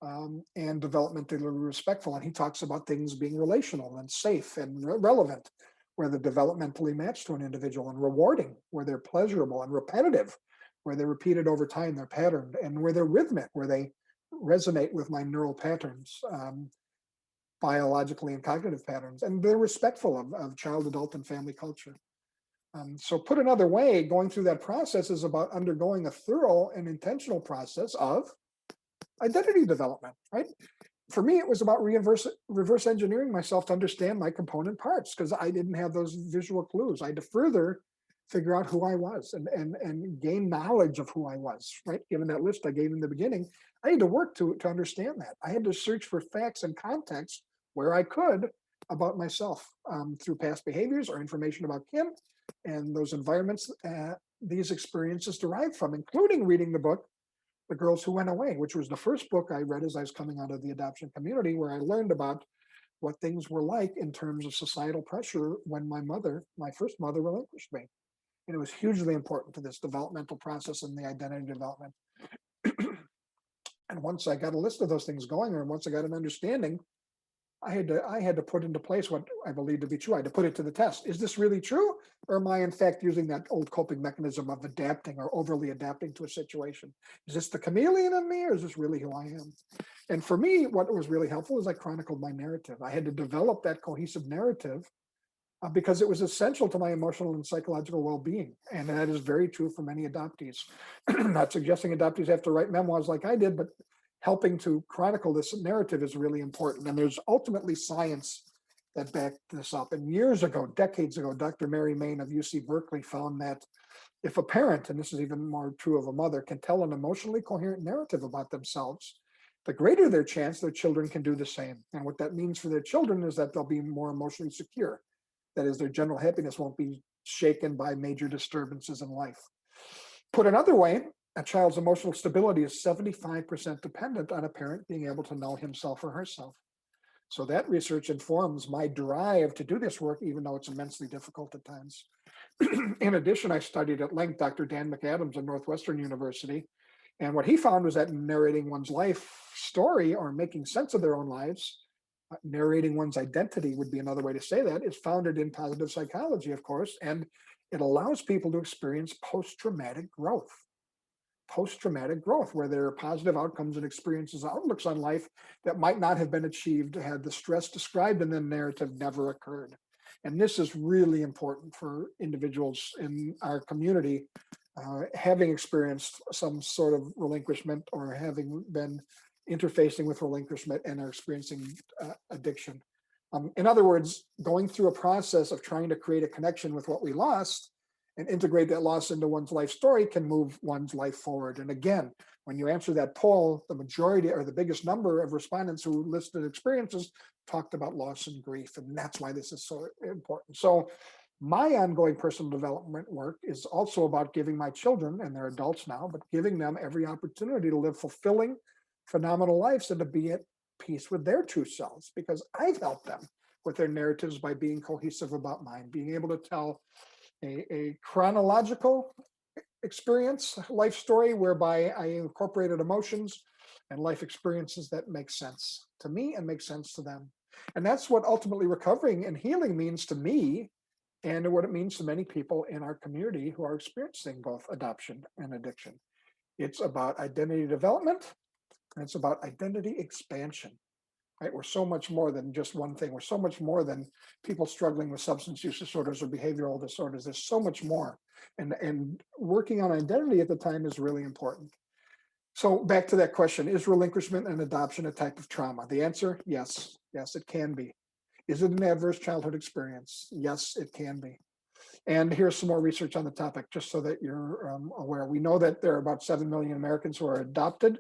and developmentally respectful. And he talks about things being relational and safe and relevant, where they're developmentally matched to an individual, and rewarding, where they're pleasurable, and repetitive, where they're repeated over time, they're patterned, and where they're rhythmic, where they resonate with my neural patterns, biologically and cognitive patterns, and they're respectful of child, adult, and family culture. So put another way, going through that process is about undergoing a thorough and intentional process of identity development, right? For me, it was about reverse engineering myself to understand my component parts, because I didn't have those visual clues. I had to further figure out who I was and gain knowledge of who I was, right? Given that list I gave in the beginning, I had to work to understand that. I had to search for facts and context where I could about myself through past behaviors or information about Kim and those environments these experiences derived from, including reading the book The Girls Who Went Away, which was the first book I read as I was coming out of the adoption community, where I learned about what things were like in terms of societal pressure when my first mother, relinquished me. And it was hugely important to this developmental process and the identity development. And once I got a list of those things going, or once I got an understanding, I had to put into place what I believed to be true. I had to put it to the test. Is this really true? Or am I in fact using that old coping mechanism of adapting or overly adapting to a situation? Is this the chameleon in me, or is this really who I am? And for me, what was really helpful is I chronicled my narrative. I had to develop that cohesive narrative because it was essential to my emotional and psychological well-being. And that is very true for many adoptees. Not suggesting adoptees have to write memoirs like I did, but helping to chronicle this narrative is really important. And there's ultimately science that backed this up. And years ago, decades ago, Dr. Mary Main of UC Berkeley found that if a parent, and this is even more true of a mother, can tell an emotionally coherent narrative about themselves, the greater their chance their children can do the same. And what that means for their children is that they'll be more emotionally secure. That is, their general happiness won't be shaken by major disturbances in life. Put another way, a child's emotional stability is 75% dependent on a parent being able to know himself or herself. So that research informs my drive to do this work, even though it's immensely difficult at times. In addition, I studied at length Dr. Dan McAdams at Northwestern University. And what he found was that narrating one's life story, or making sense of their own lives, narrating one's identity would be another way to say that, is founded in positive psychology, of course, and it allows people to experience post-traumatic growth. Post-traumatic growth, where there are positive outcomes and experiences, outlooks on life that might not have been achieved had the stress described in the narrative never occurred. And this is really important for individuals in our community having experienced some sort of relinquishment or having been interfacing with relinquishment and are experiencing addiction. In other words, going through a process of trying to create a connection with what we lost and integrate that loss into one's life story can move one's life forward. And again, when you answer that poll, the majority or the biggest number of respondents who listed experiences talked about loss and grief. And that's why this is so important. So My ongoing personal development work is also about giving my children, and they're adults now, but giving them every opportunity to live fulfilling, phenomenal lives and to be at peace with their true selves, because I've helped them with their narratives by being cohesive about mine, being able to tell a chronological experience, life story, whereby I incorporated emotions and life experiences that make sense to me and make sense to them. And that's what ultimately recovering and healing means to me, and what it means to many people in our community who are experiencing both adoption and addiction. It's about identity development, and it's about identity expansion. Right? We're so much more than just one thing. We're so much more than people struggling with substance use disorders or behavioral disorders. There's so much more. And working on identity at the time is really important. So back to that question, is relinquishment and adoption a type of trauma? The answer, yes. Yes, it can be. Is it an adverse childhood experience? Yes, it can be. And here's some more research on the topic, just so that you're aware. We know that there are about 7 million Americans who are adopted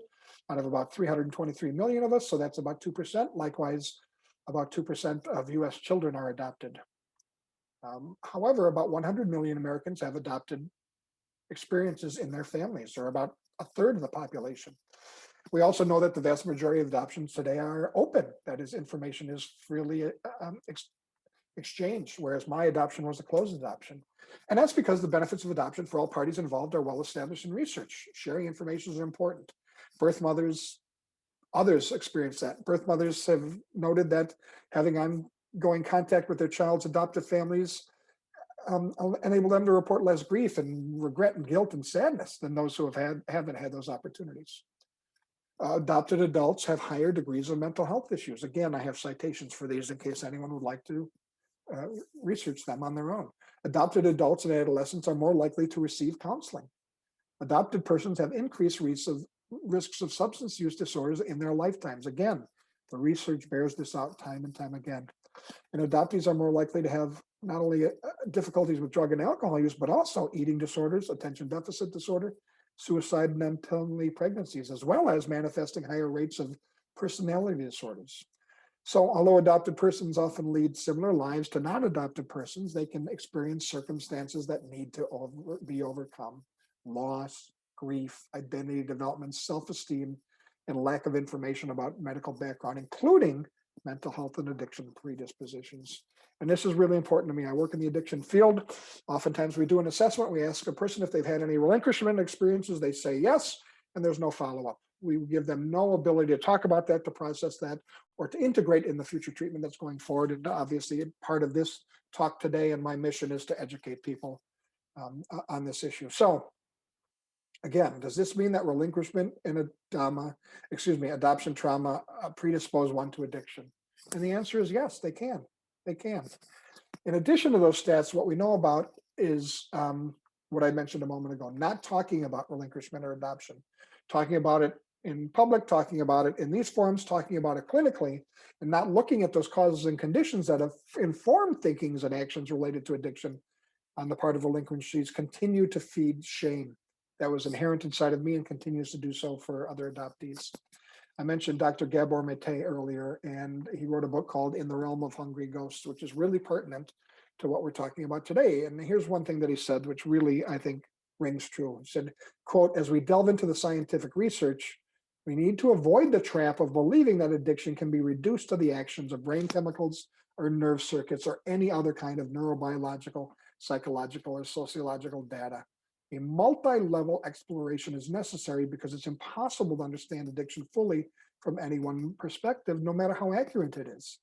out of about 323 million of us, so that's about 2%. Likewise, about 2% of US children are adopted. However, about 100 million Americans have adopted experiences in their families, or about a third of the population. We also know that the vast majority of adoptions today are open. That is, information is freely exchanged, whereas my adoption was a closed adoption. And that's because the benefits of adoption for all parties involved are well established in research. Sharing information is important. Birth mothers, others experience that. Birth mothers have noted that having ongoing contact with their child's adoptive families enable them to report less grief and regret and guilt and sadness than those who haven't had those opportunities. Adopted adults have higher degrees of mental health issues. Again, I have citations for these in case anyone would like to research them on their own. Adopted adults and adolescents are more likely to receive counseling. Adopted persons have increased risks of substance use disorders in their lifetimes. Again, the research bears this out time and time again. And adoptees are more likely to have not only difficulties with drug and alcohol use, but also eating disorders, attention deficit disorder, suicide, and untimely pregnancies, as well as manifesting higher rates of personality disorders. So although adopted persons often lead similar lives to non-adopted persons, they can experience circumstances that need to be overcome: loss, grief, identity development, self-esteem, and lack of information about medical background, including mental health and addiction predispositions. And this is really important to me. I work in the addiction field. Oftentimes we do an assessment. We ask a person if they've had any relinquishment experiences. They say yes, and there's no follow-up. We give them no ability to talk about that, to process that, or to integrate in the future treatment that's going forward. And obviously part of this talk today and my mission is to educate people on this issue. So again, does this mean that relinquishment and adoption trauma predispose one to addiction? And the answer is yes, they can. They can. In addition to those stats, what we know about is what I mentioned a moment ago, not talking about relinquishment or adoption, talking about it in public, talking about it in these forums, talking about it clinically, and not looking at those causes and conditions that have informed thinkings and actions related to addiction on the part of relinquishees continue to feed shame that was inherent inside of me and continues to do so for other adoptees. I mentioned Dr. Gabor Mate earlier, and he wrote a book called In the Realm of Hungry Ghosts, which is really pertinent to what we're talking about today. And here's one thing that he said, which really, I think, rings true. He said, quote, "As we delve into the scientific research, we need to avoid the trap of believing that addiction can be reduced to the actions of brain chemicals or nerve circuits or any other kind of neurobiological, psychological, or sociological data. A multi-level exploration is necessary because it's impossible to understand addiction fully from any one perspective, no matter how accurate it is.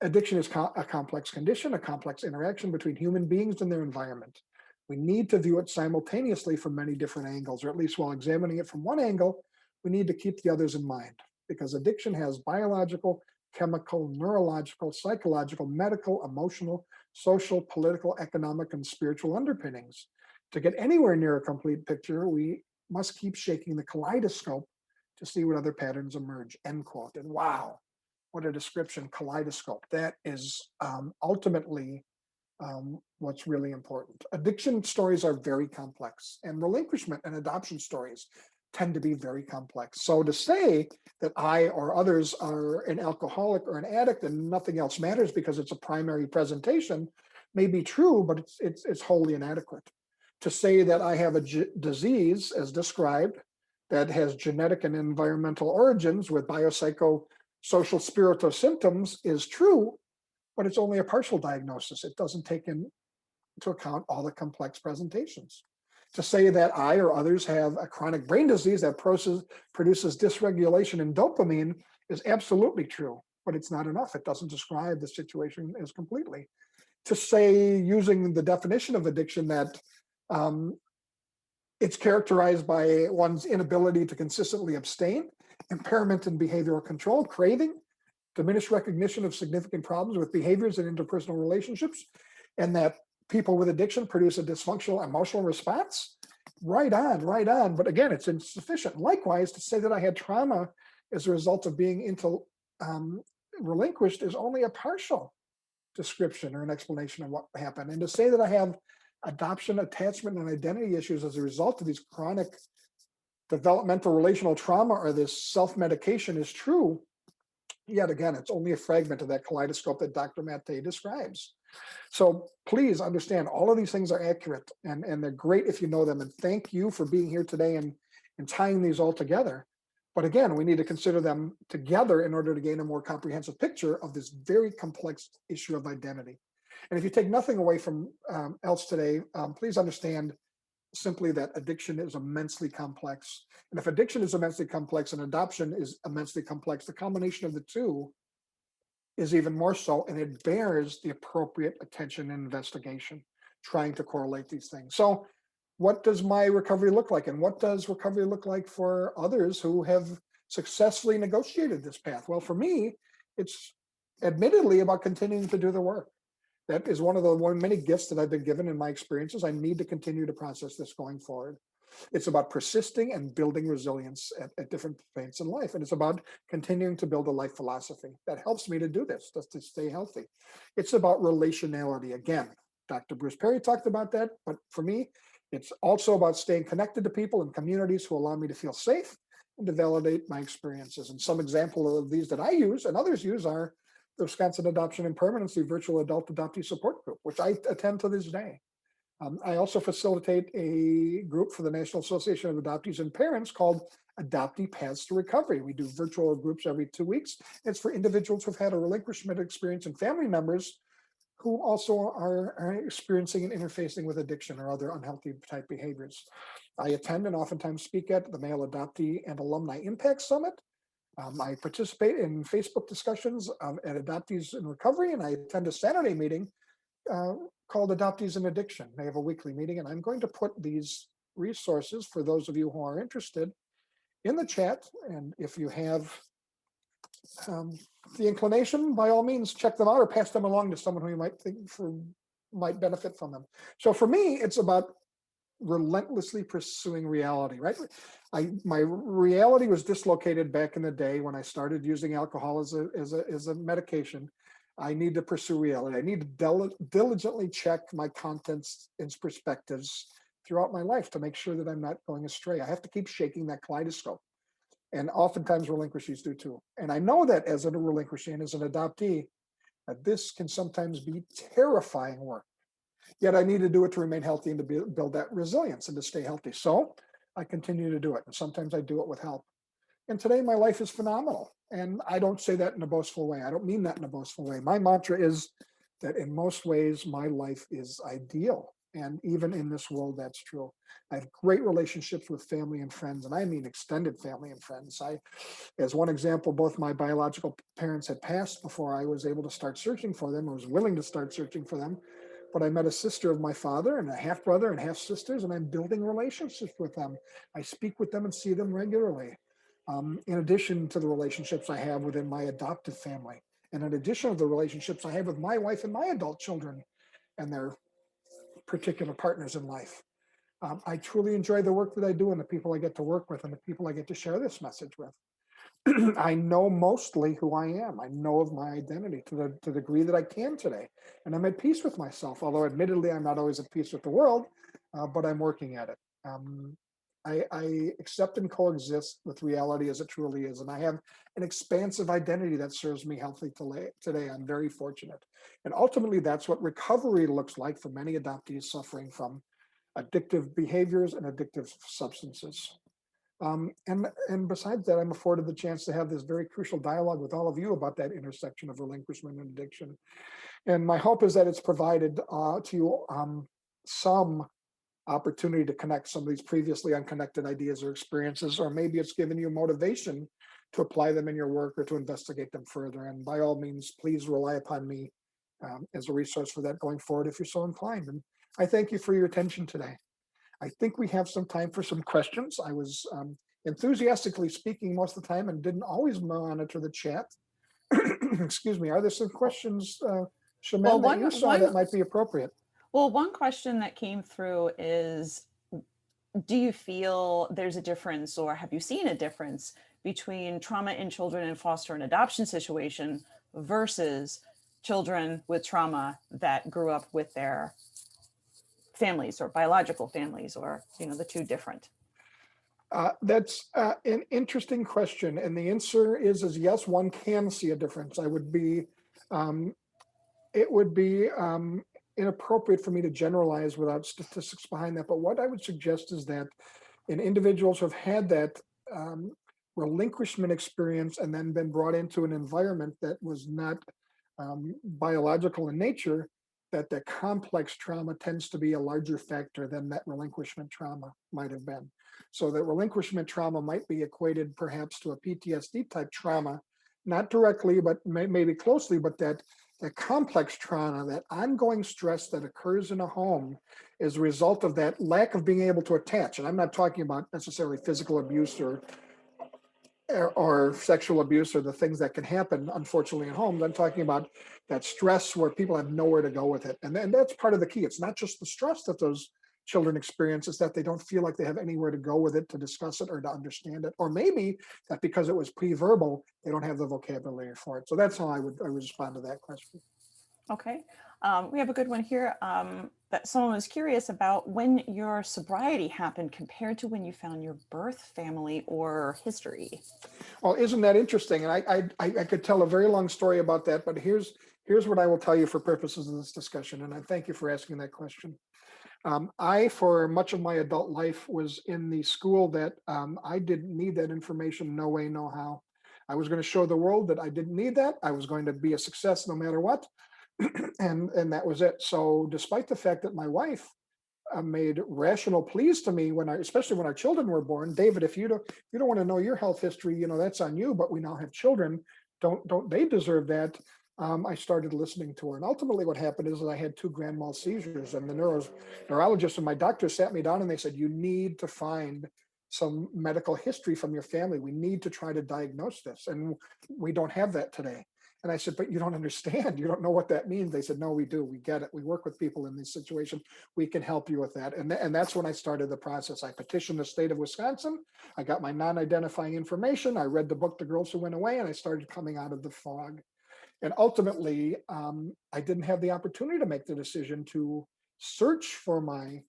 Addiction is a complex condition, a complex interaction between human beings and their environment. We need to view it simultaneously from many different angles, or at least while examining it from one angle, we need to keep the others in mind, because addiction has biological, chemical, neurological, psychological, medical, emotional, social, political, economic, and spiritual underpinnings. To get anywhere near a complete picture, we must keep shaking the kaleidoscope to see what other patterns emerge," end quote. And wow, what a description, kaleidoscope. That is ultimately what's really important. Addiction stories are very complex, and relinquishment and adoption stories tend to be very complex. So to say that I or others are an alcoholic or an addict and nothing else matters because it's a primary presentation may be true, but it's wholly inadequate. To say that I have a disease as described that has genetic and environmental origins with biopsychosocial spiritual symptoms is true, but it's only a partial diagnosis. It doesn't take into account all the complex presentations. To say that I or others have a chronic brain disease that produces dysregulation in dopamine is absolutely true, but it's not enough. It doesn't describe the situation as completely. To say, using the definition of addiction, that it's characterized by one's inability to consistently abstain, impairment in behavioral control, craving, diminished recognition of significant problems with behaviors and interpersonal relationships, and that people with addiction produce a dysfunctional emotional response. Right on, right on. But again, it's insufficient. Likewise, to say that I had trauma as a result of being relinquished is only a partial description or an explanation of what happened. And to say that I have adoption, attachment, and identity issues as a result of these chronic developmental relational trauma or this self-medication is true, yet again, it's only a fragment of that kaleidoscope that Dr. Matte describes. So please understand, all of these things are accurate, and they're great if you know them. And thank you for being here today and tying these all together. But again, we need to consider them together in order to gain a more comprehensive picture of this very complex issue of identity. And if you take nothing away from else today, please understand simply that addiction is immensely complex. And if addiction is immensely complex and adoption is immensely complex, the combination of the two is even more so, and it bears the appropriate attention and investigation, trying to correlate these things. So what does my recovery look like? And what does recovery look like for others who have successfully negotiated this path? Well, for me, it's admittedly about continuing to do the work. That is one of the many gifts that I've been given in my experiences. I need to continue to process this going forward. It's about persisting and building resilience at different points in life. And it's about continuing to build a life philosophy that helps me to do this, just to stay healthy. It's about relationality. Again, Dr. Bruce Perry talked about that, but for me, it's also about staying connected to people and communities who allow me to feel safe and to validate my experiences. And some example of these that I use and others use are the Wisconsin Adoption and Permanency Virtual Adult Adoptee Support Group, which I attend to this day. I also facilitate a group for the National Association of Adoptees and Parents called Adoptee Paths to Recovery. We do virtual groups every 2 weeks. It's for individuals who've had a relinquishment experience and family members who also are experiencing and interfacing with addiction or other unhealthy type behaviors. I attend and oftentimes speak at the Male Adoptee and Alumni Impact Summit. I participate in Facebook discussions at Adoptees in Recovery, and I attend a Saturday meeting called Adoptees in Addiction. They have a weekly meeting, and I'm going to put these resources for those of you who are interested in the chat. And if you have the inclination, by all means, check them out or pass them along to someone who you might think might benefit from them. So for me, it's about relentlessly pursuing reality, right? My reality was dislocated back in the day when I started using alcohol as a medication. I need to pursue reality. I need to diligently check my contents and perspectives throughout my life to make sure that I'm not going astray. I have to keep shaking that kaleidoscope. And oftentimes relinquishees do too. And I know that as a relinquishee and as an adoptee, that this can sometimes be terrifying work. Yet I need to do it to remain healthy and to build that resilience and to stay healthy. So I continue to do it. And sometimes I do it with help. And today my life is phenomenal. And I don't say that in a boastful way. I don't mean that in a boastful way. My mantra is that in most ways, my life is ideal. And even in this world, that's true. I have great relationships with family and friends, and I mean extended family and friends. As one example, both my biological parents had passed before I was able to start searching for them. I was willing to start searching for them. But I met a sister of my father and a half brother and half sisters, and I'm building relationships with them. I speak with them and see them regularly. In addition to the relationships I have within my adoptive family, and in addition to the relationships I have with my wife and my adult children and their particular partners in life. I truly enjoy the work that I do and the people I get to work with and the people I get to share this message with. I know mostly who I am. I know of my identity to the degree that I can today. And I'm at peace with myself, although admittedly, I'm not always at peace with the world, but I'm working at it. I accept and coexist with reality as it truly is. And I have an expansive identity that serves me healthy today. I'm very fortunate. And ultimately, that's what recovery looks like for many adoptees suffering from addictive behaviors and addictive substances. And besides that, I'm afforded the chance to have this very crucial dialogue with all of you about that intersection of relinquishment and addiction. And my hope is that it's provided to you some opportunity to connect some of these previously unconnected ideas or experiences, or maybe it's given you motivation to apply them in your work or to investigate them further. And by all means, please rely upon me as a resource for that going forward if you're so inclined. And I thank you for your attention today. I think we have some time for some questions. I was enthusiastically speaking most of the time and didn't always monitor the chat. Excuse me. Are there some questions, Well, Shaman, that you saw that might be appropriate? Well, one question that came through is, do you feel there's a difference, or have you seen a difference between trauma in children in foster and adoption situation versus children with trauma that grew up with their families or biological families, or, the two different? That's an interesting question. And the answer is yes, one can see a difference. It would be inappropriate for me to generalize without statistics behind that. But what I would suggest is that in individuals who have had that relinquishment experience and then been brought into an environment that was not biological in nature, that the complex trauma tends to be a larger factor than that relinquishment trauma might have been. So that relinquishment trauma might be equated perhaps to a PTSD type trauma, not directly, but maybe closely, but that complex trauma, that ongoing stress that occurs in a home is a result of that lack of being able to attach. And I'm not talking about necessarily physical abuse or sexual abuse or the things that can happen, unfortunately, in homes. I'm talking about that stress where people have nowhere to go with it. And that's part of the key. It's not just the stress that those children experience, it's that they don't feel like they have anywhere to go with it, to discuss it or to understand it. Or maybe that because it was pre-verbal, they don't have the vocabulary for it. So that's how I would respond to that question. Okay. We have a good one here that someone was curious about when your sobriety happened compared to when you found your birth family or history. Well, isn't that interesting? And I could tell a very long story about that, but here's what I will tell you for purposes of this discussion. And I thank you for asking that question. I, for much of my adult life, was in the school that I didn't need that information, no way, no how. I was going to show the world that I didn't need that. I was going to be a success no matter what. and that was it. So despite the fact that my wife made rational pleas to me especially when our children were born, David, if you don't want to know your health history, that's on you, but we now have children. Don't they deserve that? I started listening to her. And ultimately what happened is that I had 2 grand mal seizures, and the neurologist and my doctor sat me down and they said, you need to find some medical history from your family. We need to try to diagnose this. And we don't have that today. And I said, but you don't understand. You don't know what that means. They said, no, we do. We get it. We work with people in this situation. We can help you with that. And that's when I started the process. I petitioned the state of Wisconsin. I got my non-identifying information. I read the book, The Girls Who Went Away, and I started coming out of the fog. And ultimately, I didn't have the opportunity to make the decision to search for my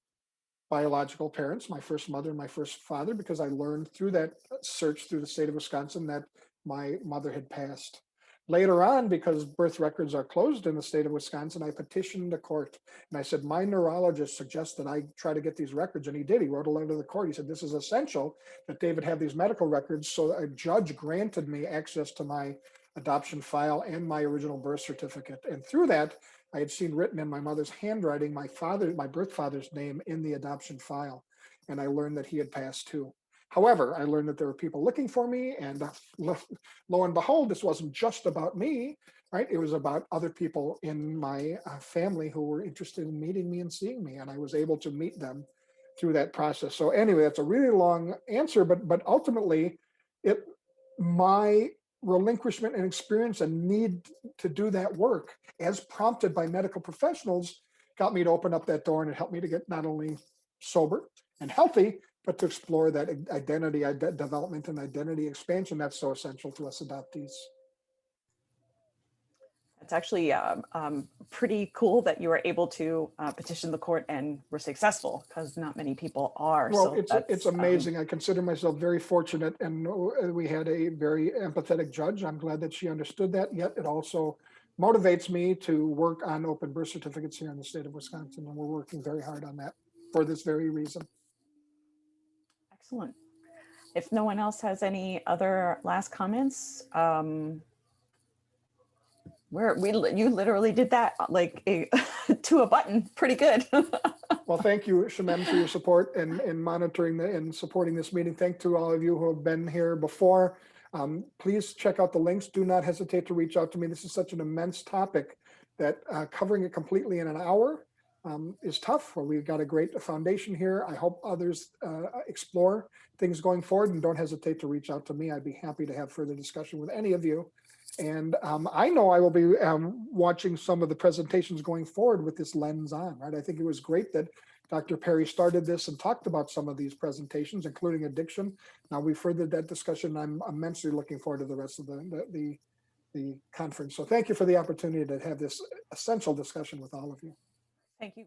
biological parents, my first mother and my first father, because I learned through that search through the state of Wisconsin that my mother had passed. Later on, because birth records are closed in the state of Wisconsin, I petitioned the court and I said, my neurologist suggests that I try to get these records. And he did. He wrote a letter to the court. He said, this is essential that David have these medical records. So a judge granted me access to my adoption file and my original birth certificate. And through that, I had seen written in my mother's handwriting, my birth father's name in the adoption file. And I learned that he had passed too. However, I learned that there were people looking for me, and lo and behold, this wasn't just about me, right? It was about other people in my family who were interested in meeting me and seeing me, and I was able to meet them through that process. So anyway, that's a really long answer, but ultimately, my relinquishment and experience and need to do that work, as prompted by medical professionals, got me to open up that door, and it helped me to get not only sober and healthy, but to explore that identity development and identity expansion that's so essential to us adoptees. It's actually pretty cool that you were able to petition the court and were successful, because not many people are. Well, So it's that's amazing. I consider myself very fortunate, and we had a very empathetic judge. I'm glad that she understood that. Yet it also motivates me to work on open birth certificates here in the state of Wisconsin, and we're working very hard on that for this very reason. excellent. If no one else has any other last comments, you literally did that like to a button, pretty good. Well, thank you, Shemin, for your support and monitoring and supporting this meeting. Thank to all of you who have been here before. Please check out the links. Do not hesitate to reach out to me. This is such an immense topic that covering it completely in an hour is tough. Well, we've got a great foundation here. I hope others explore things going forward, and don't hesitate to reach out to me. I'd be happy to have further discussion with any of you. And I know I will be watching some of the presentations going forward with this lens on, right? I think it was great that Dr. Perry started this and talked about some of these presentations, including addiction. Now we furthered that discussion. I'm immensely looking forward to the rest of the conference. So thank you for the opportunity to have this essential discussion with all of you. Thank you.